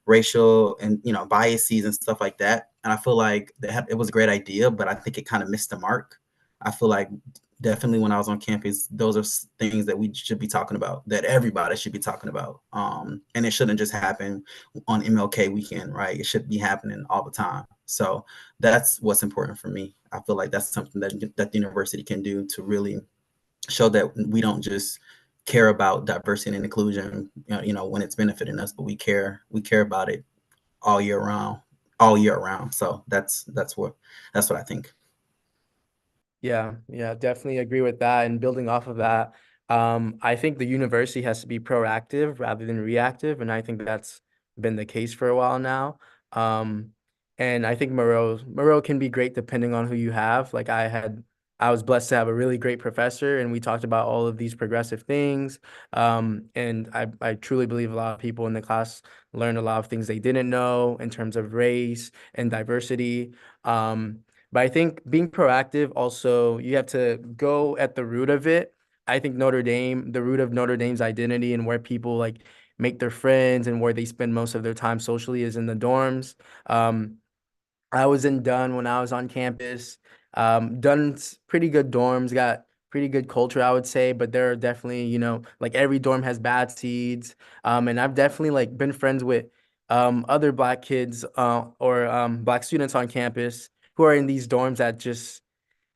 racial and biases and stuff like that. And I feel like it was a great idea, but I think it kind of missed the mark. I feel like definitely when I was on campus, those are things that we should be talking about, that everybody should be talking about. And it shouldn't just happen on MLK weekend, right? It should be happening all the time. So that's what's important for me. I feel like that's something that the university can do to really show that we don't just care about diversity and inclusion, when it's benefiting us, but we care about it all year round. So that's what I think. Yeah, definitely agree with that. And building off of that, I think the university has to be proactive rather than reactive, and I think that's been the case for a while now. Um, and I think Moreau can be great depending on who you have. Like I was blessed to have a really great professor, and we talked about all of these progressive things. And I truly believe a lot of people in the class learned a lot of things they didn't know in terms of race and diversity. But I think being proactive also, you have to go at the root of it. I think the root of Notre Dame's identity and where people like make their friends and where they spend most of their time socially is in the dorms. Um, I was in Dunn when I was on campus. Dunn's pretty good dorms, got pretty good culture, I would say, but there are definitely, like every dorm has bad seeds. And I've definitely like been friends with other Black kids or Black students on campus who are in these dorms that just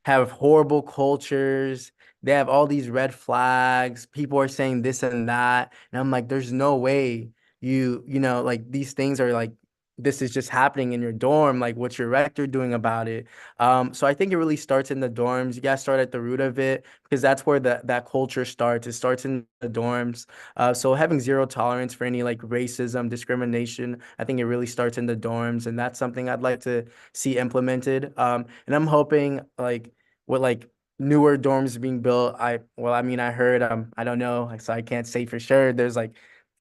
have horrible cultures. They have all these red flags. People are saying this and that. And I'm like, there's no way like these things are like, this is just happening in your dorm. Like, what's your rector doing about it? So I think it really starts in the dorms. You gotta start at the root of it because that's where that culture starts. It starts in the dorms. So having zero tolerance for any like racism, discrimination, I think it really starts in the dorms, and that's something I'd like to see implemented. And I'm hoping like with like newer dorms being built, I heard I don't know, so I can't say for sure. There's like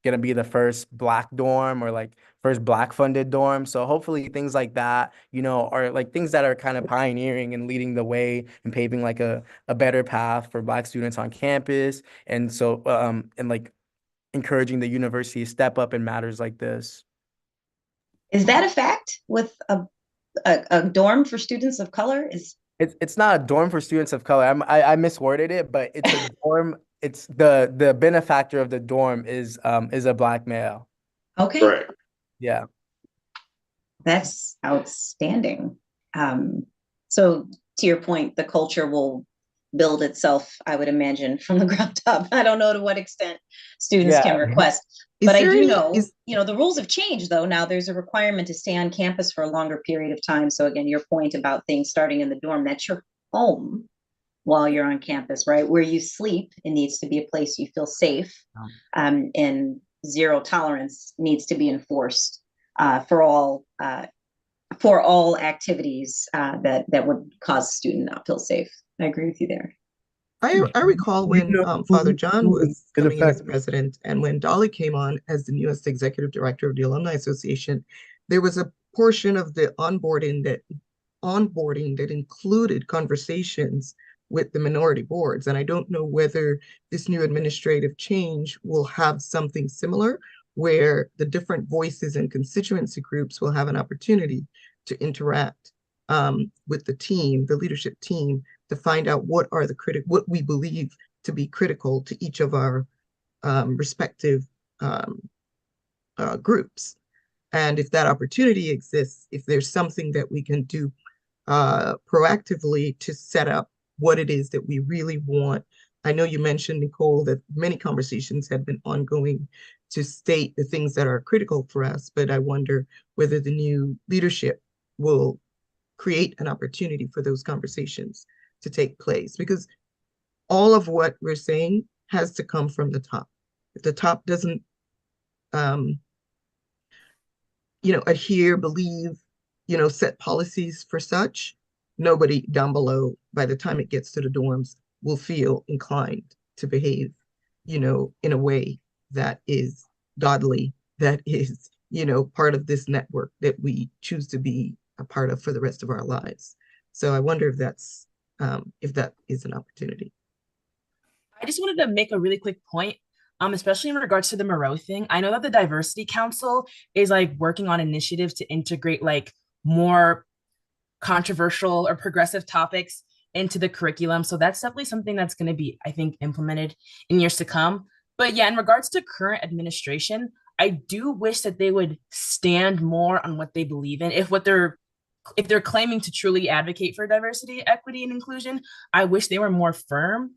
gonna be the first Black dorm or like first Black funded dorm. So hopefully things like that, are like things that are kind of pioneering and leading the way and paving like a better path for Black students on campus. And so and like encouraging the university to step up in matters like this. Is that a fact with a dorm for students of color? It's not a dorm for students of color. I misworded it, but it's a dorm. It's the benefactor of the dorm is a Black male. Okay. Right. Yeah. That's outstanding. So to your point, the culture will build itself, I would imagine, from the ground up. I don't know to what extent students can request, but I do know, the rules have changed though. Now there's a requirement to stay on campus for a longer period of time. So again, your point about things starting in the dorm, that's your home while you're on campus, right? Where you sleep, it needs to be a place you feel safe. And zero tolerance needs to be enforced for all activities that would cause a student not feel safe. I agree with you there. I recall when Father John was coming in as president and when Dolly came on as the newest executive director of the Alumni Association, there was a portion of the onboarding that included conversations with the minority boards. And I don't know whether this new administrative change will have something similar where the different voices and constituency groups will have an opportunity to interact with the leadership team, to find out what we believe to be critical to each of our respective groups. And if that opportunity exists, if there's something that we can do proactively to set up what it is that we really want. I know you mentioned, Nicole, that many conversations have been ongoing to state the things that are critical for us, but I wonder whether the new leadership will create an opportunity for those conversations to take place, because all of what we're saying has to come from the top. If the top doesn't adhere, believe, set policies for such, nobody down below, by the time it gets to the dorms, will feel inclined to behave, in a way that is godly, that is, part of this network that we choose to be a part of for the rest of our lives. So I wonder if that is an opportunity. I just wanted to make a really quick point, especially in regards to the Moreau thing. I know that the Diversity Council is like working on initiatives to integrate like more controversial or progressive topics into the curriculum. So that's definitely something that's going to be, I think, implemented in years to come. But yeah, in regards to current administration, I do wish that they would stand more on what they believe in. If they're claiming to truly advocate for diversity, equity, and inclusion, I wish they were more firm.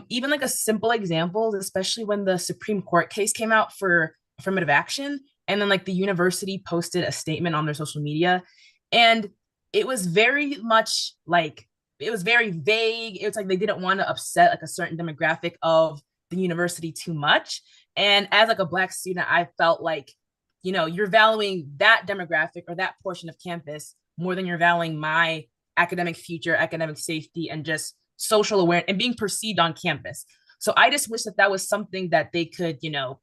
Even like a simple example, especially when the Supreme Court case came out for affirmative action, and then like the university posted a statement on their social media, and it was very much like it was very vague. It was like they didn't want to upset like a certain demographic of the university too much. And as like a Black student, I felt like, you know, you're valuing that demographic or that portion of campus more than you're valuing my academic future, academic safety, and just social awareness and being perceived on campus. So I just wish that that was something that they could, you know,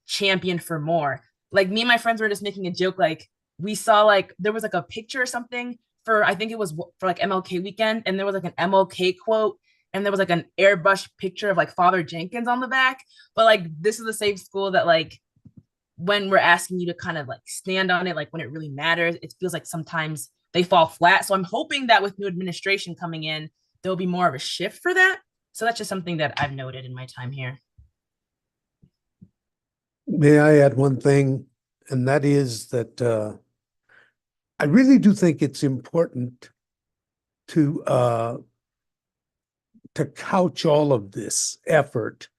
champion for more. Like me and my friends were just making a joke, like we saw like there was like a picture or something for, I think it was for like MLK weekend, and there was like an MLK quote, and there was like an airbrush picture of like Father Jenkins on the back. But like this is the same school that like when we're asking you to kind of like stand on it, like when it really matters, it feels like sometimes they fall flat. So I'm hoping that with new administration coming in, there'll be more of a shift for that. So that's just something that I've noted in my time here. May I add one thing? And that is that I really do think it's important to couch all of this effort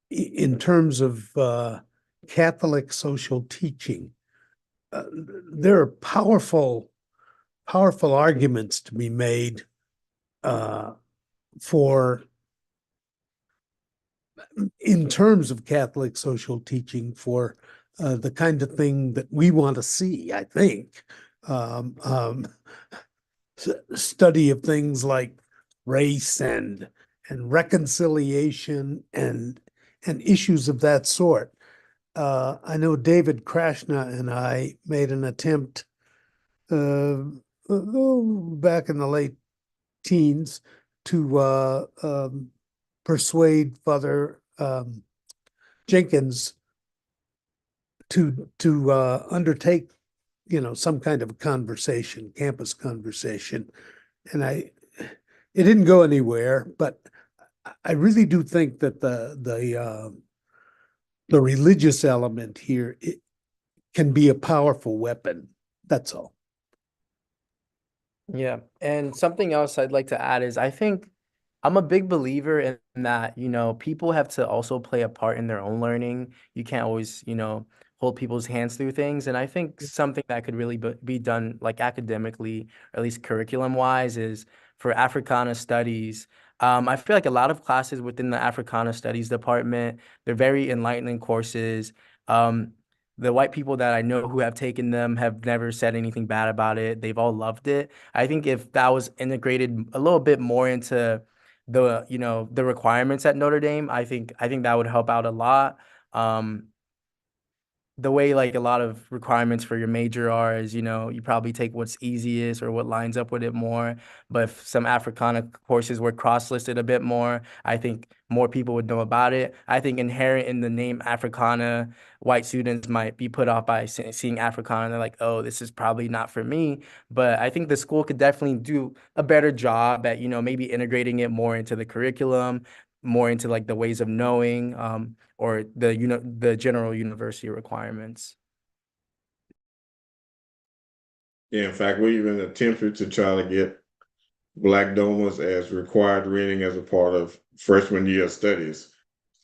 in terms of Catholic social teaching. There are powerful arguments to be made for, in terms of Catholic social teaching, for the kind of thing that we want to see, I think. Study of things like race and reconciliation and issues of that sort. I know David Krashna and I made an attempt back in the late teens to persuade Father Jenkins to undertake, you know, some kind of a conversation, campus conversation, and it didn't go anywhere. But I really do think that the religious element here, it can be a powerful weapon. That's all. Yeah. And something else I'd like to add is I think I'm a big believer in that, you know, people have to also play a part in their own learning. You can't always, you know, hold people's hands through things. And I think something that could really be done like academically, or at least curriculum wise, is for Africana studies. I feel like a lot of classes within the Africana Studies department, they're very enlightening courses. The white people that I know who have taken them have never said anything bad about it. They've all loved it. I think if that was integrated a little bit more into the, you know, the requirements at Notre Dame, I think that would help out a lot. The way like a lot of requirements for your major are is, you know, you probably take what's easiest or what lines up with it more. But if some Africana courses were cross-listed a bit more, I think more people would know about it. I think inherent in the name Africana, white students might be put off by seeing Africana and they're like, oh, this is probably not for me. But I think the school could definitely do a better job at, you know, maybe integrating it more into the curriculum, more into like the ways of knowing, or the general university requirements. Yeah, in fact, we even attempted to try to get Black Domas as required reading as a part of freshman year studies.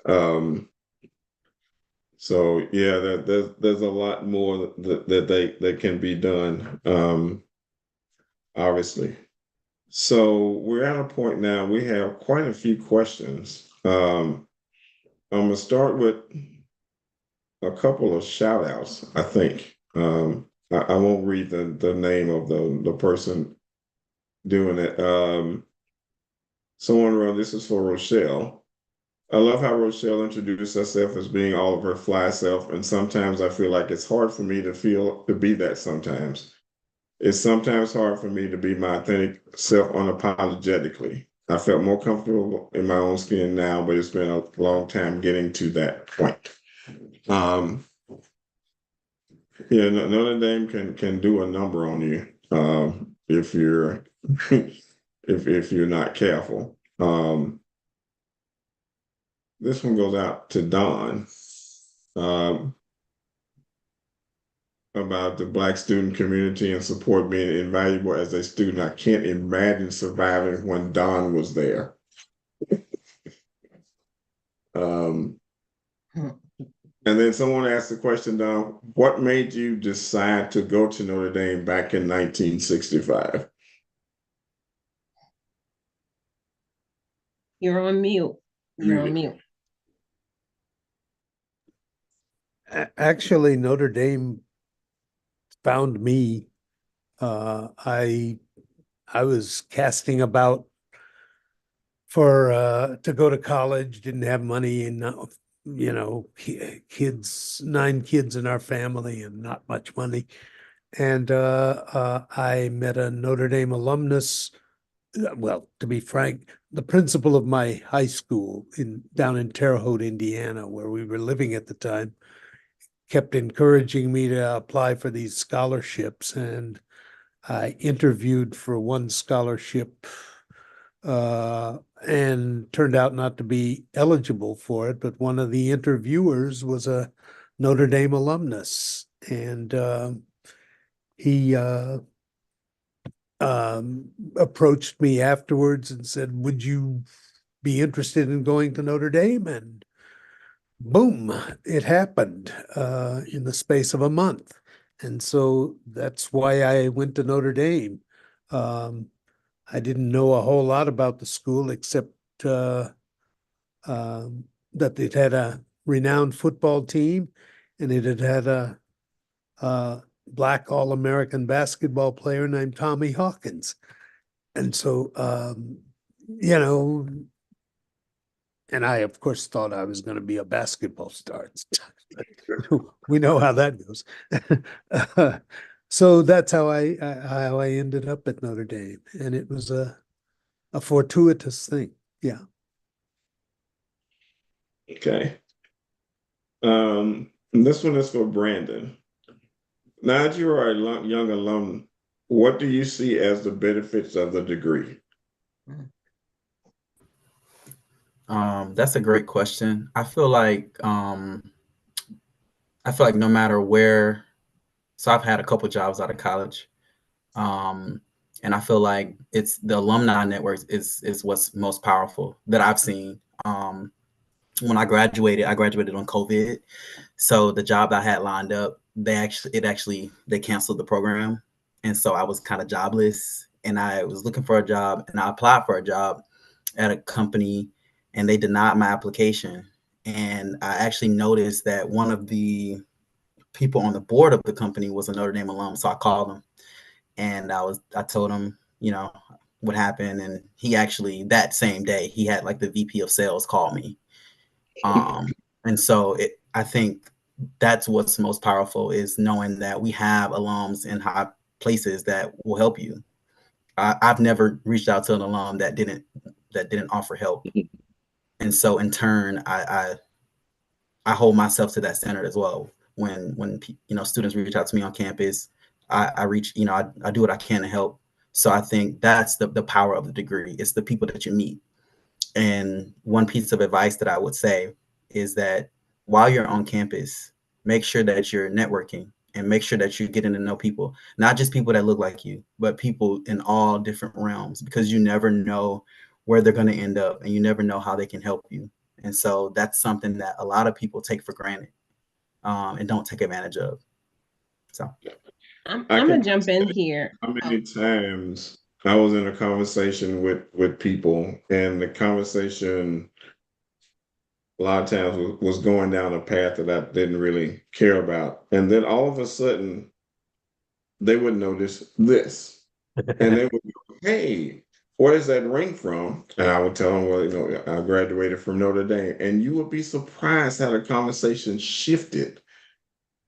So yeah, there's a lot more that can be done, obviously. So we're at a point now, we have quite a few questions. I'm gonna start with a couple of shout outs, I think. I won't read the name of the person doing it. Someone wrote, this is for Rochelle. I love how Rochelle introduced herself as being all of her fly self, and sometimes I feel like it's hard for me to be that sometimes. It's sometimes hard for me to be my authentic self unapologetically. I felt more comfortable in my own skin now, but it's been a long time getting to that point. Yeah, Notre Dame can do a number on you if you're if you're not careful. This one goes out to Don about the Black student community and support being invaluable as a student. I can't imagine surviving when Don was there. And then someone asked the question, Don, what made you decide to go to Notre Dame back in 1965? You're on mute. You're on Muted. mute. Actually, Notre Dame found me. I was casting about for to go to college, didn't have money, and kids, 9 kids in our family and not much money. And I met a Notre Dame alumnus. Well, to be frank, the principal of my high school down in Terre Haute, Indiana, where we were living at the time, kept encouraging me to apply for these scholarships. And I interviewed for one scholarship and turned out not to be eligible for it. But one of the interviewers was a Notre Dame alumnus. And he approached me afterwards and said, "Would you be interested in going to Notre Dame?" And boom, it happened in the space of a month. And so that's why I went to Notre Dame. I didn't know a whole lot about the school except that it had a renowned football team, and it had had a Black All-American basketball player named Tommy Hawkins. And so, and I, of course, thought I was going to be a basketball star. We know how that goes. So that's how I ended up at Notre Dame, and it was a fortuitous thing. Yeah. Okay. This one is for Brandon. Now that you are a young alum, what do you see as the benefits of the degree? That's a great question. I feel like no matter where, so I've had a couple jobs out of college. And I feel like it's the alumni networks is what's most powerful that I've seen. When I graduated on COVID. So the job I had lined up, they canceled the program. And so I was kind of jobless, and I was looking for a job, and I applied for a job at a company, and they denied my application. And I actually noticed that one of the people on the board of the company was a Notre Dame alum. So I called him, and I told him, what happened. And he actually, that same day, he had like the VP of sales call me. And so I think that's what's most powerful, is knowing that we have alums in high places that will help you. I've never reached out to an alum that didn't offer help. And so in turn, I hold myself to that standard as well. When students reach out to me on campus, I reach, I do what I can to help. So I think that's the power of the degree. It's the people that you meet. And one piece of advice that I would say is that while you're on campus, make sure that you're networking and make sure that you're getting to know people, not just people that look like you, but people in all different realms, because you never know where they're going to end up, and you never know how they can help you. And so that's something that a lot of people take for granted and don't take advantage of. So I'm going to jump in here. How many times I was in a conversation with people, and the conversation a lot of times was going down a path that I didn't really care about. And then all of a sudden, they would notice this. And they would go, "Hey, where does that ring from?" And I would tell them, "Well, I graduated from Notre Dame." And you would be surprised how the conversation shifted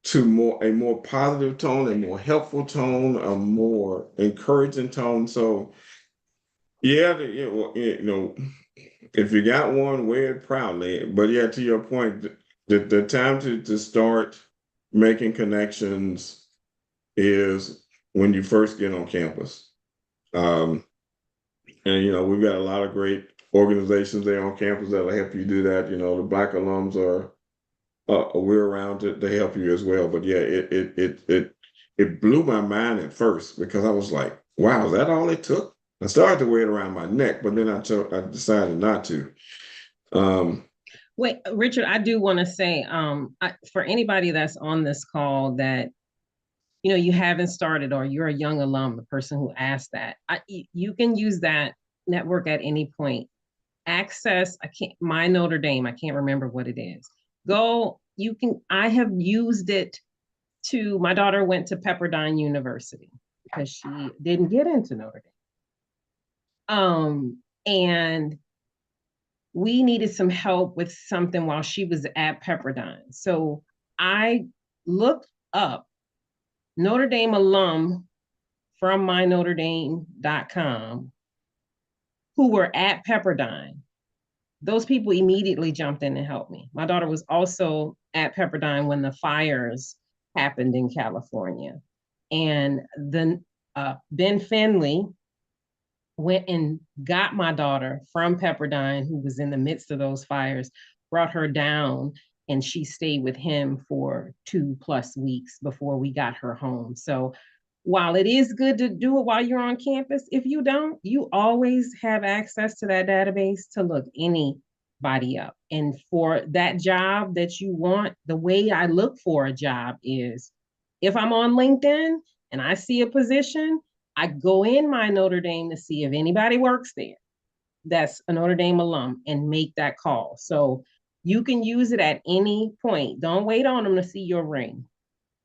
to a more positive tone, a more helpful tone, a more encouraging tone. So yeah, if you got one, wear it proudly. But yeah, to your point, the time to start making connections is when you first get on campus. And we've got a lot of great organizations there on campus that'll help you do that. The Black alums we're around to help you as well. But yeah, it blew my mind at first, because I was like, wow, is that all it took? I started to wear it around my neck, but then I decided not to. Wait, Richard, I do want to say, for anybody that's on this call that, you haven't started, or you're a young alum, the person who asked that, you can use that network at any point access, my Notre Dame, I can't remember what it is. I have used it my daughter went to Pepperdine University because she didn't get into Notre Dame. And we needed some help with something while she was at Pepperdine. So I looked up Notre Dame alum from mynotredame.com who were at Pepperdine. Those people immediately jumped in and helped me. My daughter was also at Pepperdine when the fires happened in California. And then Ben Finley went and got my daughter from Pepperdine, who was in the midst of those fires, brought her down, and she stayed with him for 2+ weeks before we got her home. So while it is good to do it while you're on campus, if you don't, you always have access to that database to look anybody up. And for that job that you want, the way I look for a job is if I'm on LinkedIn and I see a position, I go in my Notre Dame to see if anybody works there that's a Notre Dame alum and make that call. So you can use it at any point. Don't wait on them to see your ring.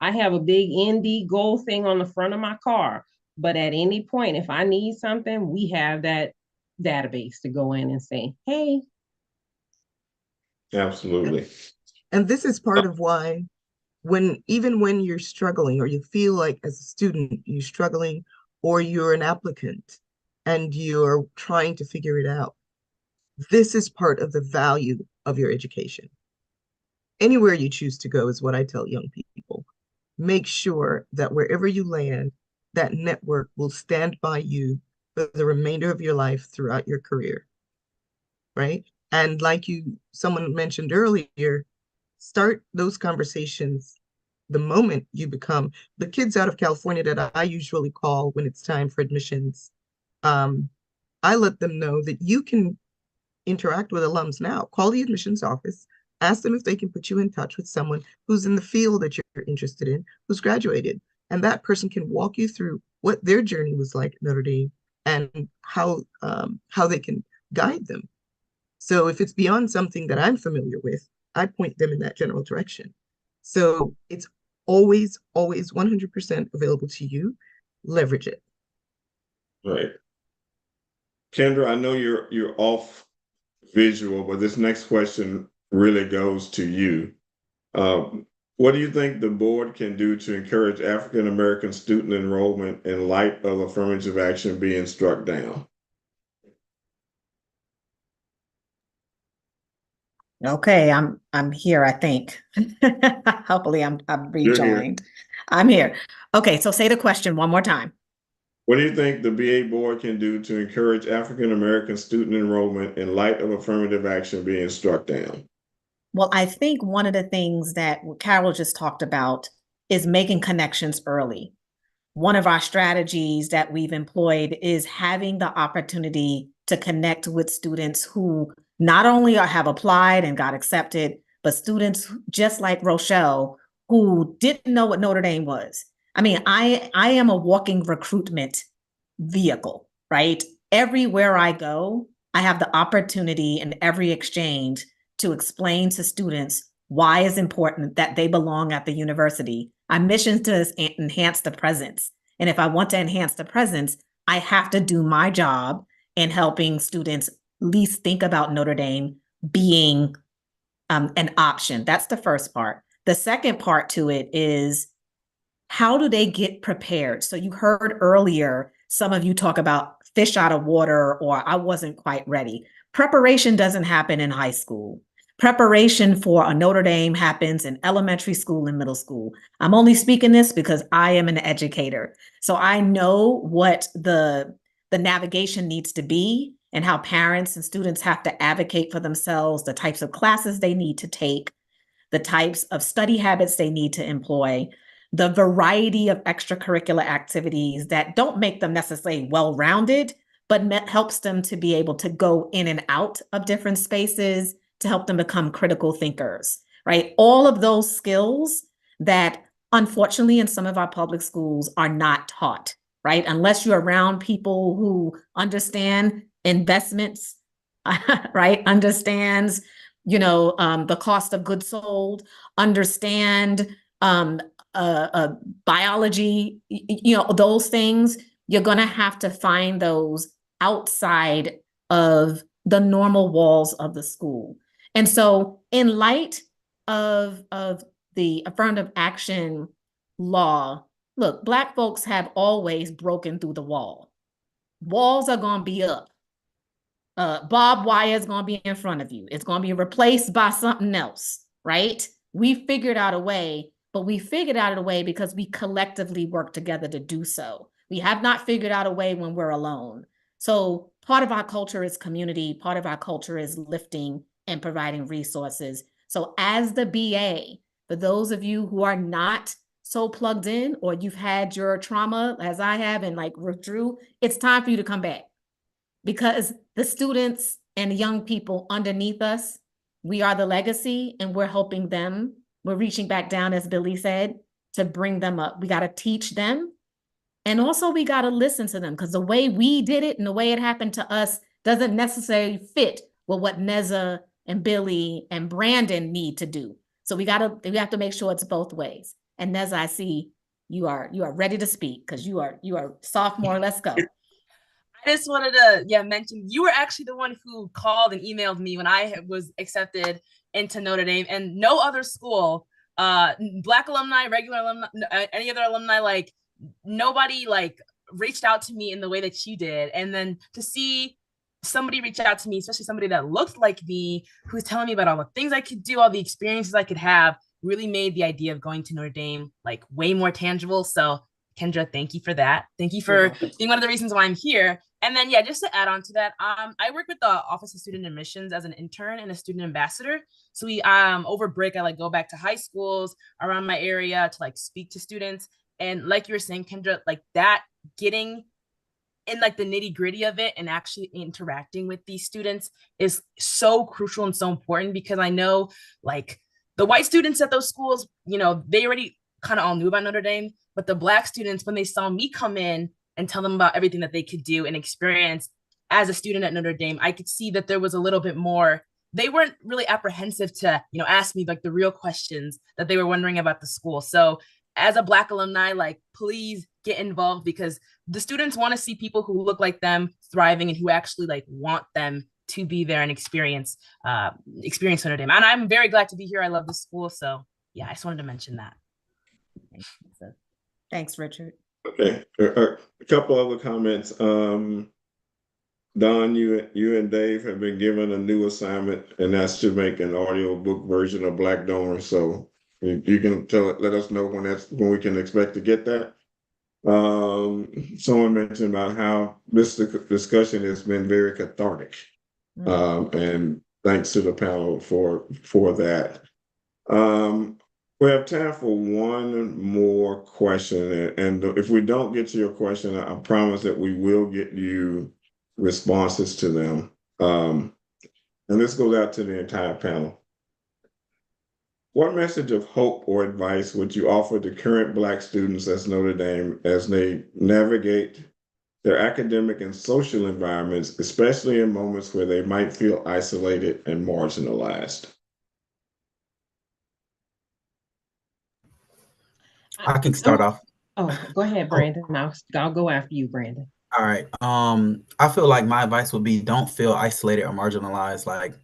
I have a big ND gold thing on the front of my car, but at any point, if I need something, we have that database to go in and say, hey. Absolutely. And this is part of why even when you're struggling or you feel like as a student you're struggling or you're an applicant and you're trying to figure it out, this is part of the value of your education. Anywhere you choose to go is what I tell young people. Make sure that wherever you land, that network will stand by you for the remainder of your life throughout your career, right? And like someone mentioned earlier, start those conversations the moment you become the kids out of California that I usually call when it's time for admissions. I let them know that you can interact with alums now. Call the admissions office, ask them if they can put you in touch with someone who's in the field that you're interested in, who's graduated. And that person can walk you through what their journey was like at Notre Dame and how they can guide them. So if it's beyond something that I'm familiar with, I point them in that general direction. So it's always 100% available to you. Leverage it. Right. Kendra, I know you're off visual, but this next question really goes to you. What do you think the board can do to encourage African American student enrollment in light of affirmative action being struck down? Okay, I'm here, I think. Hopefully I'm You're here. rejoined. I'm here. Okay, so say the question one more time. What do you think the BA board can do to encourage African American student enrollment in light of affirmative action being struck down? Well, I think one of the things that Carol just talked about is making connections early. One of our strategies that we've employed is having the opportunity to connect with students who not only have applied and got accepted, but students just like Rochelle who didn't know what Notre Dame was. I mean, I am a walking recruitment vehicle, right? Everywhere I go, I have the opportunity in every exchange to explain to students why it's important that they belong at the university. Our mission is to enhance the presence. And if I want to enhance the presence, I have to do my job in helping students at least think about Notre Dame being an option. That's the first part. The second part to it is, how do they get prepared? So you heard earlier, some of you talk about fish out of water or I wasn't quite ready. Preparation doesn't happen in high school. Preparation for a Notre Dame happens in elementary school and middle school. I'm only speaking this because I am an educator. So I know what the navigation needs to be and how parents and students have to advocate for themselves, the types of classes they need to take, the types of study habits they need to employ, the variety of extracurricular activities that don't make them necessarily well-rounded, but helps them to be able to go in and out of different spaces, to help them become critical thinkers, right? All of those skills that unfortunately in some of our public schools are not taught, right? Unless you're around people who understand investments, right? Understands, the cost of goods sold, understand biology, those things. You're going to have to find those outside of the normal walls of the school. And so in light of the affirmative action law, look, Black folks have always broken through the wall. Walls are going to be up. Barbed wire is going to be in front of you. It's going to be replaced by something else, right? We figured out a way, but we figured out a way because we collectively work together to do so. We have not figured out a way when we're alone. So part of our culture is community. Part of our culture is lifting and providing resources. So as the BA, for those of you who are not so plugged in, or you've had your trauma as I have and like withdrew, it's time for you to come back. Because the students and young people underneath us, we are the legacy, and we're helping them. We're reaching back down, as Billy said, to bring them up. We got to teach them. And also we got to listen to them, because the way we did it and the way it happened to us doesn't necessarily fit with what Neza and Billy and Brandon need to do. So we have to make sure it's both ways. And Neza, I see you are ready to speak, because you are sophomore. Let's go. I just wanted to mention you were actually the one who called and emailed me when I was accepted into Notre Dame, and no other school, Black alumni, regular alumni, any other alumni, like nobody like reached out to me in the way that you did. And then to see somebody reach out to me, especially somebody that looked like me, who was telling me about all the things I could do, all the experiences I could have, really made the idea of going to Notre Dame like way more tangible. So Kendra, thank you for that. Thank you for being one of the reasons why I'm here. And then, just to add on to that, I work with the Office of Student Admissions as an intern and a student ambassador. So we, over break, I like go back to high schools around my area to like speak to students. And like you were saying, Kendra, like that, getting in like the nitty gritty of it and actually interacting with these students is so crucial and so important, because I know like the white students at those schools, they already kind of all knew about Notre Dame, but the Black students, when they saw me come in and tell them about everything that they could do and experience as a student at Notre Dame, I could see that there was a little bit more. They weren't really apprehensive to, ask me like the real questions that they were wondering about the school. So as a Black alumni, like, please get involved, because the students want to see people who look like them thriving and who actually like want them to be there and experience Notre Dame. And I'm very glad to be here. I love the school. So yeah, I just wanted to mention that. Thanks, Richard. Okay, a couple other comments. Don, you and Dave have been given a new assignment, and that's to make an audiobook version of Black Donor. So you can let us know when we can expect to get that. Someone mentioned about how this discussion has been very cathartic, and thanks to the panel for that. We have time for one more question, and if we don't get to your question, I promise that we will get you responses to them. And this goes out to the entire panel. What message of hope or advice would you offer to current Black students at Notre Dame as they navigate their academic and social environments, especially in moments where they might feel isolated and marginalized? I can start off. Oh, go ahead, Brandon. I'll go after you, Brandon. All right. I feel like my advice would be don't feel isolated or marginalized. Like,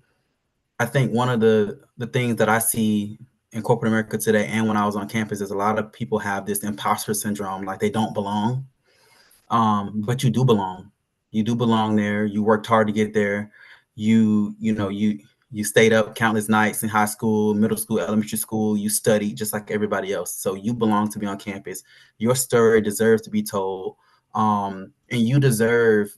I think one of the things that I see in corporate America today and when I was on campus is a lot of people have this imposter syndrome, like they don't belong. But you do belong. You do belong there. You worked hard to get there. You stayed up countless nights in high school, middle school, elementary school. You studied just like everybody else. So you belong to be on campus. Your story deserves to be told. And you deserve,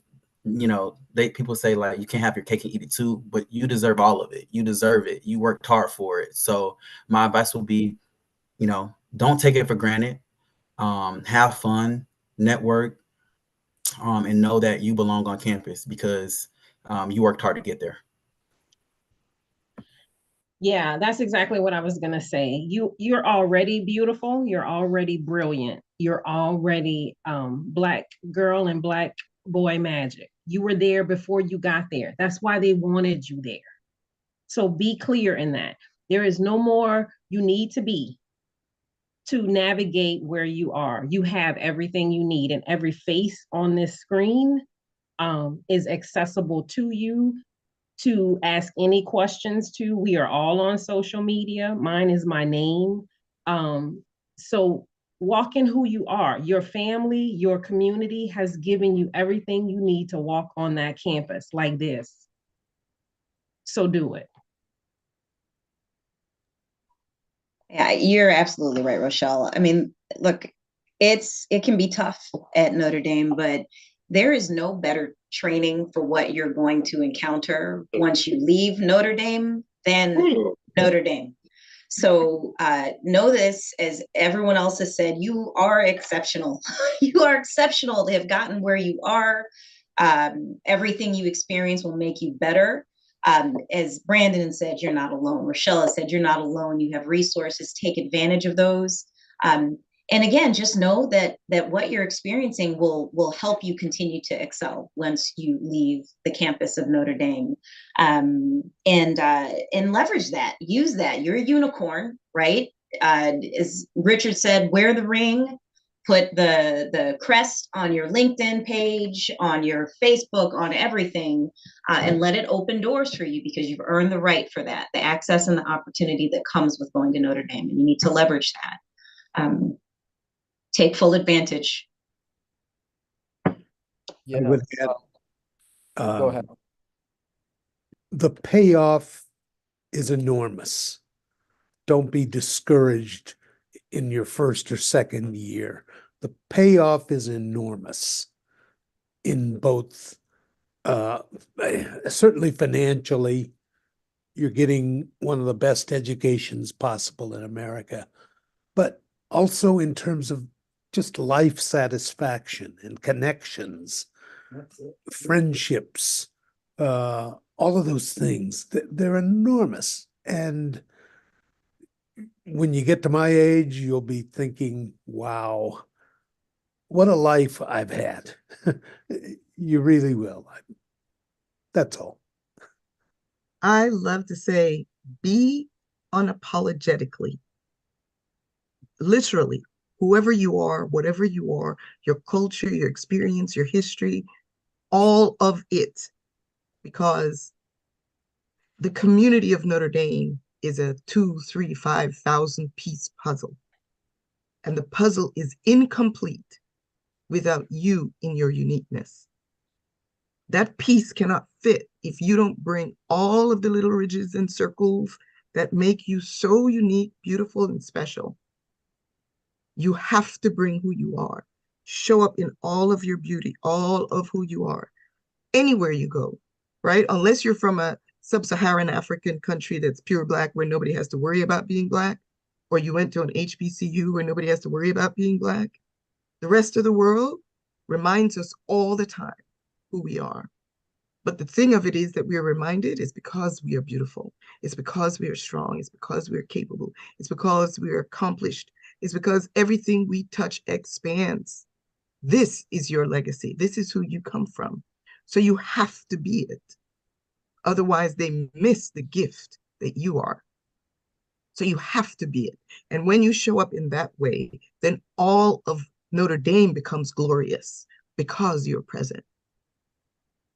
people say like you can't have your cake and eat it too, but you deserve all of it. You deserve it. You worked hard for it. So my advice would be, don't take it for granted. Have fun, network, and know that you belong on campus because you worked hard to get there. Yeah, that's exactly what I was going to say. You're already beautiful. You're already brilliant. You're already Black girl and Black boy magic. You were there before you got there. That's why they wanted you there. So be clear in that. There is no more you need to be to navigate where you are. You have everything you need, and every face on this screen is accessible to you to ask any questions to. We are all on social media. Mine is my name. So walk in who you are. Your family, your community has given you everything you need to walk on that campus like this. So do it. Yeah, you're absolutely right, Rochelle. I mean, look, it can be tough at Notre Dame, but there is no better training for what you're going to encounter once you leave Notre Dame than Notre Dame. So know this, as everyone else has said, you are exceptional. You are exceptional to have gotten where you are. Everything you experience will make you better. As Brandon said, you're not alone. Rochelle has said, you're not alone. You have resources. Take advantage of those. And again, just know that what you're experiencing will help you continue to excel once you leave the campus of Notre Dame, and leverage that. Use that. You're a unicorn, right? As Richard said, wear the ring. Put the crest on your LinkedIn page, on your Facebook, on everything, and let it open doors for you, because you've earned the right for that, the access and the opportunity that comes with going to Notre Dame, and you need to leverage that. Take full advantage. I would add, Go ahead. the payoff is enormous. Don't be discouraged in your first or second year. The payoff is enormous in both, certainly financially. You're getting one of the best educations possible in America, but also in terms of just life satisfaction and connections, friendships, all of those things. They're enormous. And when you get to my age, you'll be thinking, wow, what a life I've had. You really will. That's all. I love to say, be unapologetically. Literally, whoever you are, whatever you are, your culture, your experience, your history, all of it, because the community of Notre Dame is a 2, 3, 5,000 piece puzzle. And the puzzle is incomplete without you in your uniqueness. That piece cannot fit if you don't bring all of the little ridges and circles that make you so unique, beautiful, and special. You have to bring who you are. Show up in all of your beauty, all of who you are, anywhere you go, right? Unless you're from a sub-Saharan African country that's pure Black, where nobody has to worry about being Black, or you went to an HBCU where nobody has to worry about being Black. The rest of the world reminds us all the time who we are. But the thing of it is that we are reminded is because we are beautiful. It's because we are strong. It's because we are capable. It's because we are accomplished. It's because everything we touch expands. This is your legacy. This is who you come from. So you have to be it. Otherwise, they miss the gift that you are. So you have to be it. And when you show up in that way, then all of Notre Dame becomes glorious because you're present.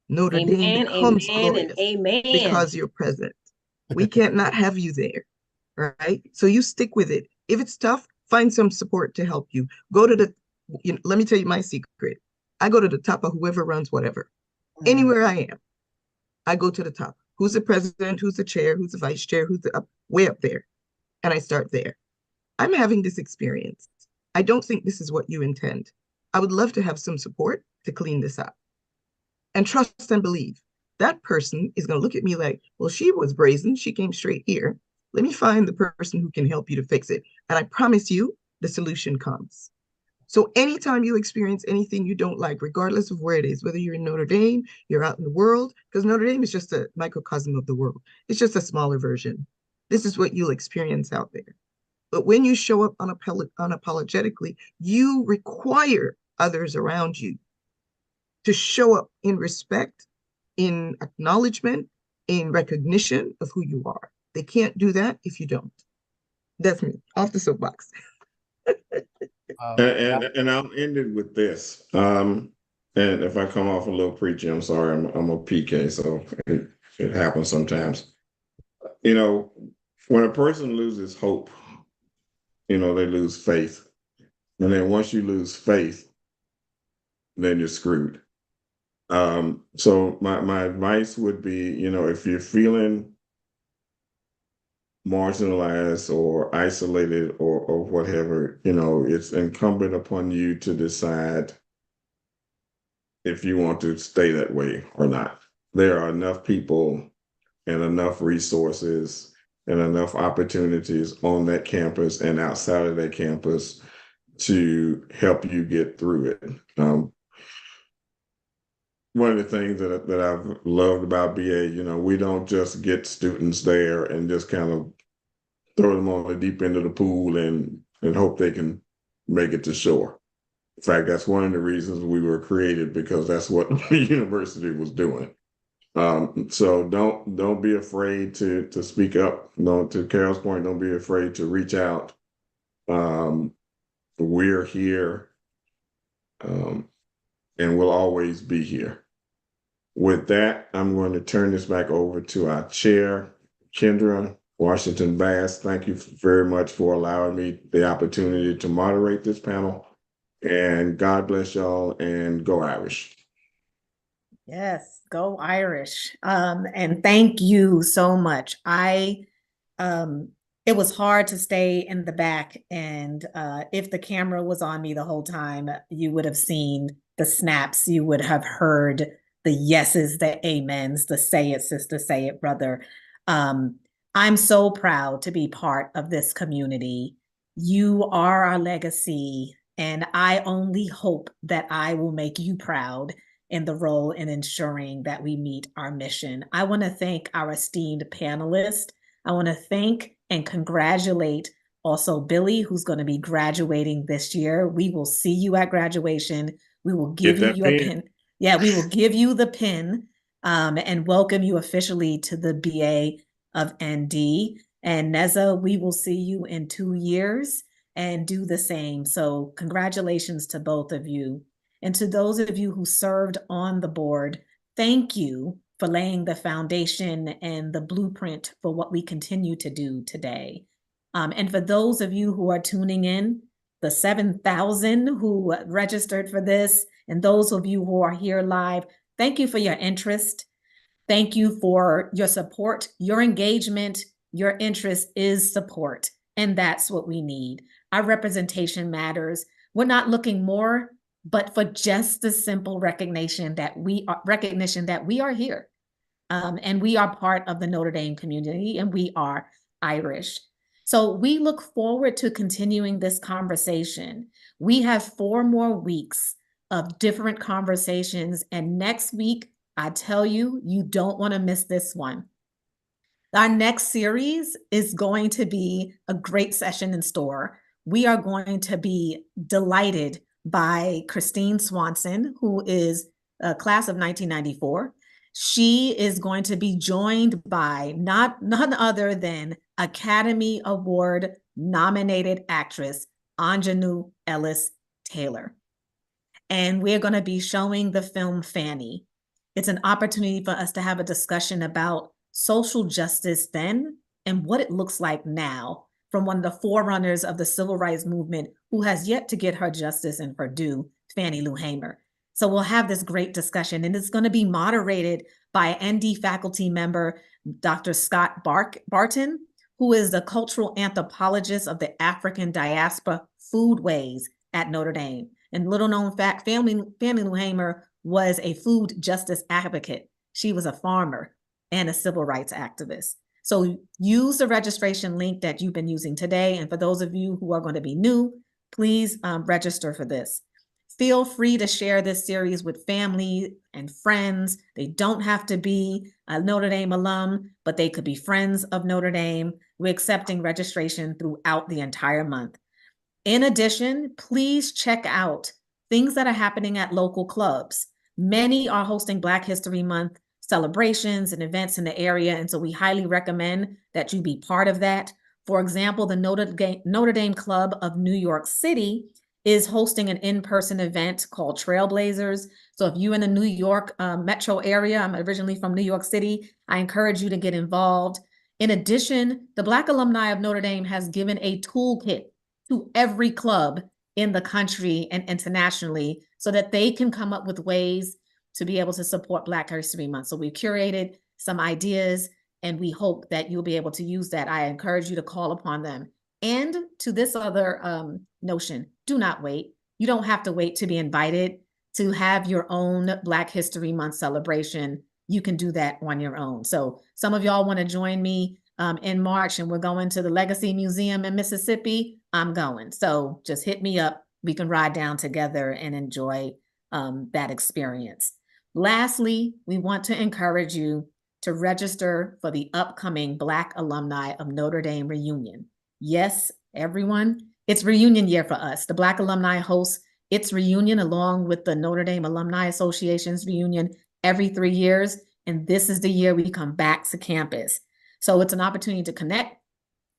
Notre Dame becomes glorious because you're present. We can't not have you there, right? So you stick with it. If it's tough, find some support to help you. Go to the, let me tell you my secret. I go to the top of whoever runs whatever. Anywhere I am, I go to the top. Who's the president? Who's the chair? Who's the vice chair? Who's the way up there? And I start there. I'm having this experience. I don't think this is what you intend. I would love to have some support to clean this up. And trust and believe. That person is going to look at me like, well, she was brazen. She came straight here. Let me find the person who can help you to fix it. And I promise you, the solution comes. So anytime you experience anything you don't like, regardless of where it is, whether you're in Notre Dame, you're out in the world, because Notre Dame is just a microcosm of the world. It's just a smaller version. This is what you'll experience out there. But when you show up unapologetically, you require others around you to show up in respect, in acknowledgement, in recognition of who you are. They can't do that if you don't. That's me, off the soapbox. And I'll end it with this. And if I come off a little preachy, I'm sorry. I'm a PK, so it happens sometimes. You know, when a person loses hope, you know, they lose faith. And then once you lose faith, then you're screwed. So my advice would be, you know, if you're feeling marginalized or isolated or whatever, you know, it's incumbent upon you to decide if you want to stay that way or not. There are enough people and enough resources and enough opportunities on that campus and outside of that campus to help you get through it. One of the things that I've loved about BA, you know, we don't just get students there and just kind of throw them on the deep end of the pool and hope they can make it to shore. In fact, that's one of the reasons we were created, because that's what the university was doing. So don't be afraid to speak up. No, to Carol's point, don't be afraid to reach out. We're here, and we'll always be here. With that, I'm going to turn this back over to our chair, Kendra Washington Bass. Thank you very much for allowing me the opportunity to moderate this panel. And God bless y'all, and go Irish. Yes, go Irish. And thank you so much. It was hard to stay in the back, and if the camera was on me the whole time, you would have seen the snaps, you would have heard the yeses, the amens, the say it, sister, say it, brother. I'm so proud to be part of this community. You are our legacy, and I only hope that I will make you proud in the role in ensuring that we meet our mission. I want to thank our esteemed panelists. I want to thank and congratulate also Billy, who's going to be graduating this year. We will see you at graduation. We will give you your pin. Yeah, we will give you the pin and welcome you officially to the BA of ND. And Neza, we will see you in 2 years and do the same. So congratulations to both of you. And to those of you who served on the board, thank you for laying the foundation and the blueprint for what we continue to do today. And for those of you who are tuning in, the 7,000 who registered for this, and those of you who are here live, thank you for your interest. Thank you for your support, your engagement. Your interest is support, and that's what we need. Our representation matters. We're not looking more, but for just the simple recognition that we are here, and we are part of the Notre Dame community, and we are Irish. So we look forward to continuing this conversation. We have 4 more weeks of different conversations, and next week, I tell you, you don't want to miss this one. Our next series is going to be a great session in store. We are going to be delighted by Christine Swanson, who is a class of 1994. She is going to be joined by none other than Academy Award nominated actress Aunjanue Ellis Taylor. And we're going to be showing the film Fanny. It's an opportunity for us to have a discussion about social justice then and what it looks like now, from one of the forerunners of the civil rights movement who has yet to get her justice in her due, Fannie Lou Hamer. So we'll have this great discussion, and it's going to be moderated by ND faculty member, Dr. Scott Barton, who is the cultural anthropologist of the African diaspora foodways at Notre Dame. And little known fact, Fannie Lou Hamer was a food justice advocate. She was a farmer and a civil rights activist. So use the registration link that you've been using today. And for those of you who are going to be new, please register for this. Feel free to share this series with family and friends. They don't have to be a Notre Dame alum, but they could be friends of Notre Dame. We're accepting registration throughout the entire month. In addition, please check out things that are happening at local clubs. Many are hosting Black History Month celebrations and events in the area, and so we highly recommend that you be part of that. For example, the Notre Dame Club of New York City is hosting an in-person event called Trailblazers. So if you're in the New York metro area, I'm originally from New York City, I encourage you to get involved. In addition, the Black Alumni of Notre Dame has given a toolkit to every club in the country and internationally so that they can come up with ways to be able to support Black History Month. So we've curated some ideas and we hope that you'll be able to use that. I encourage you to call upon them. And to this other notion, do not wait. You don't have to wait to be invited to have your own Black History Month celebration. You can do that on your own. So some of y'all want to join me in March and we're going to the Legacy Museum in Mississippi. I'm going. So just hit me up. We can ride down together and enjoy that experience. Lastly, we want to encourage you to register for the upcoming Black Alumni of Notre Dame reunion. Yes, everyone, it's reunion year for us. The Black Alumni hosts its reunion along with the Notre Dame Alumni Association's reunion every 3 years. And this is the year we come back to campus. So it's an opportunity to connect,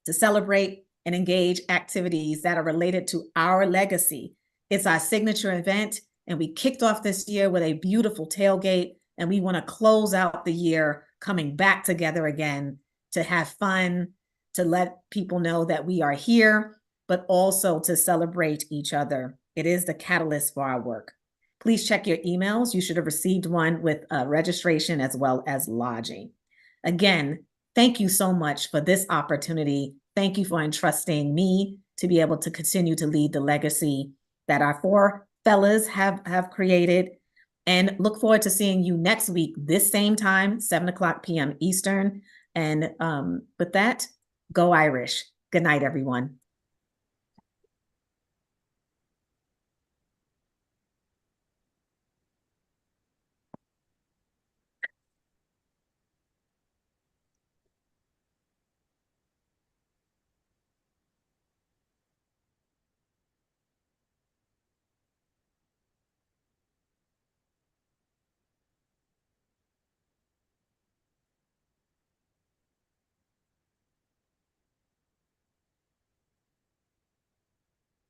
to celebrate, and engage activities that are related to our legacy. It's our signature event, and we kicked off this year with a beautiful tailgate, and we want to close out the year coming back together again to have fun, to let people know that we are here, but also to celebrate each other. It is the catalyst for our work. Please check your emails. You should have received one with registration as well as lodging. Again, thank you so much for this opportunity. Thank you for entrusting me to be able to continue to lead the legacy that our 4 fellas have created. And look forward to seeing you next week, this same time, 7:00 p.m. Eastern. And with that, go Irish. Good night, everyone.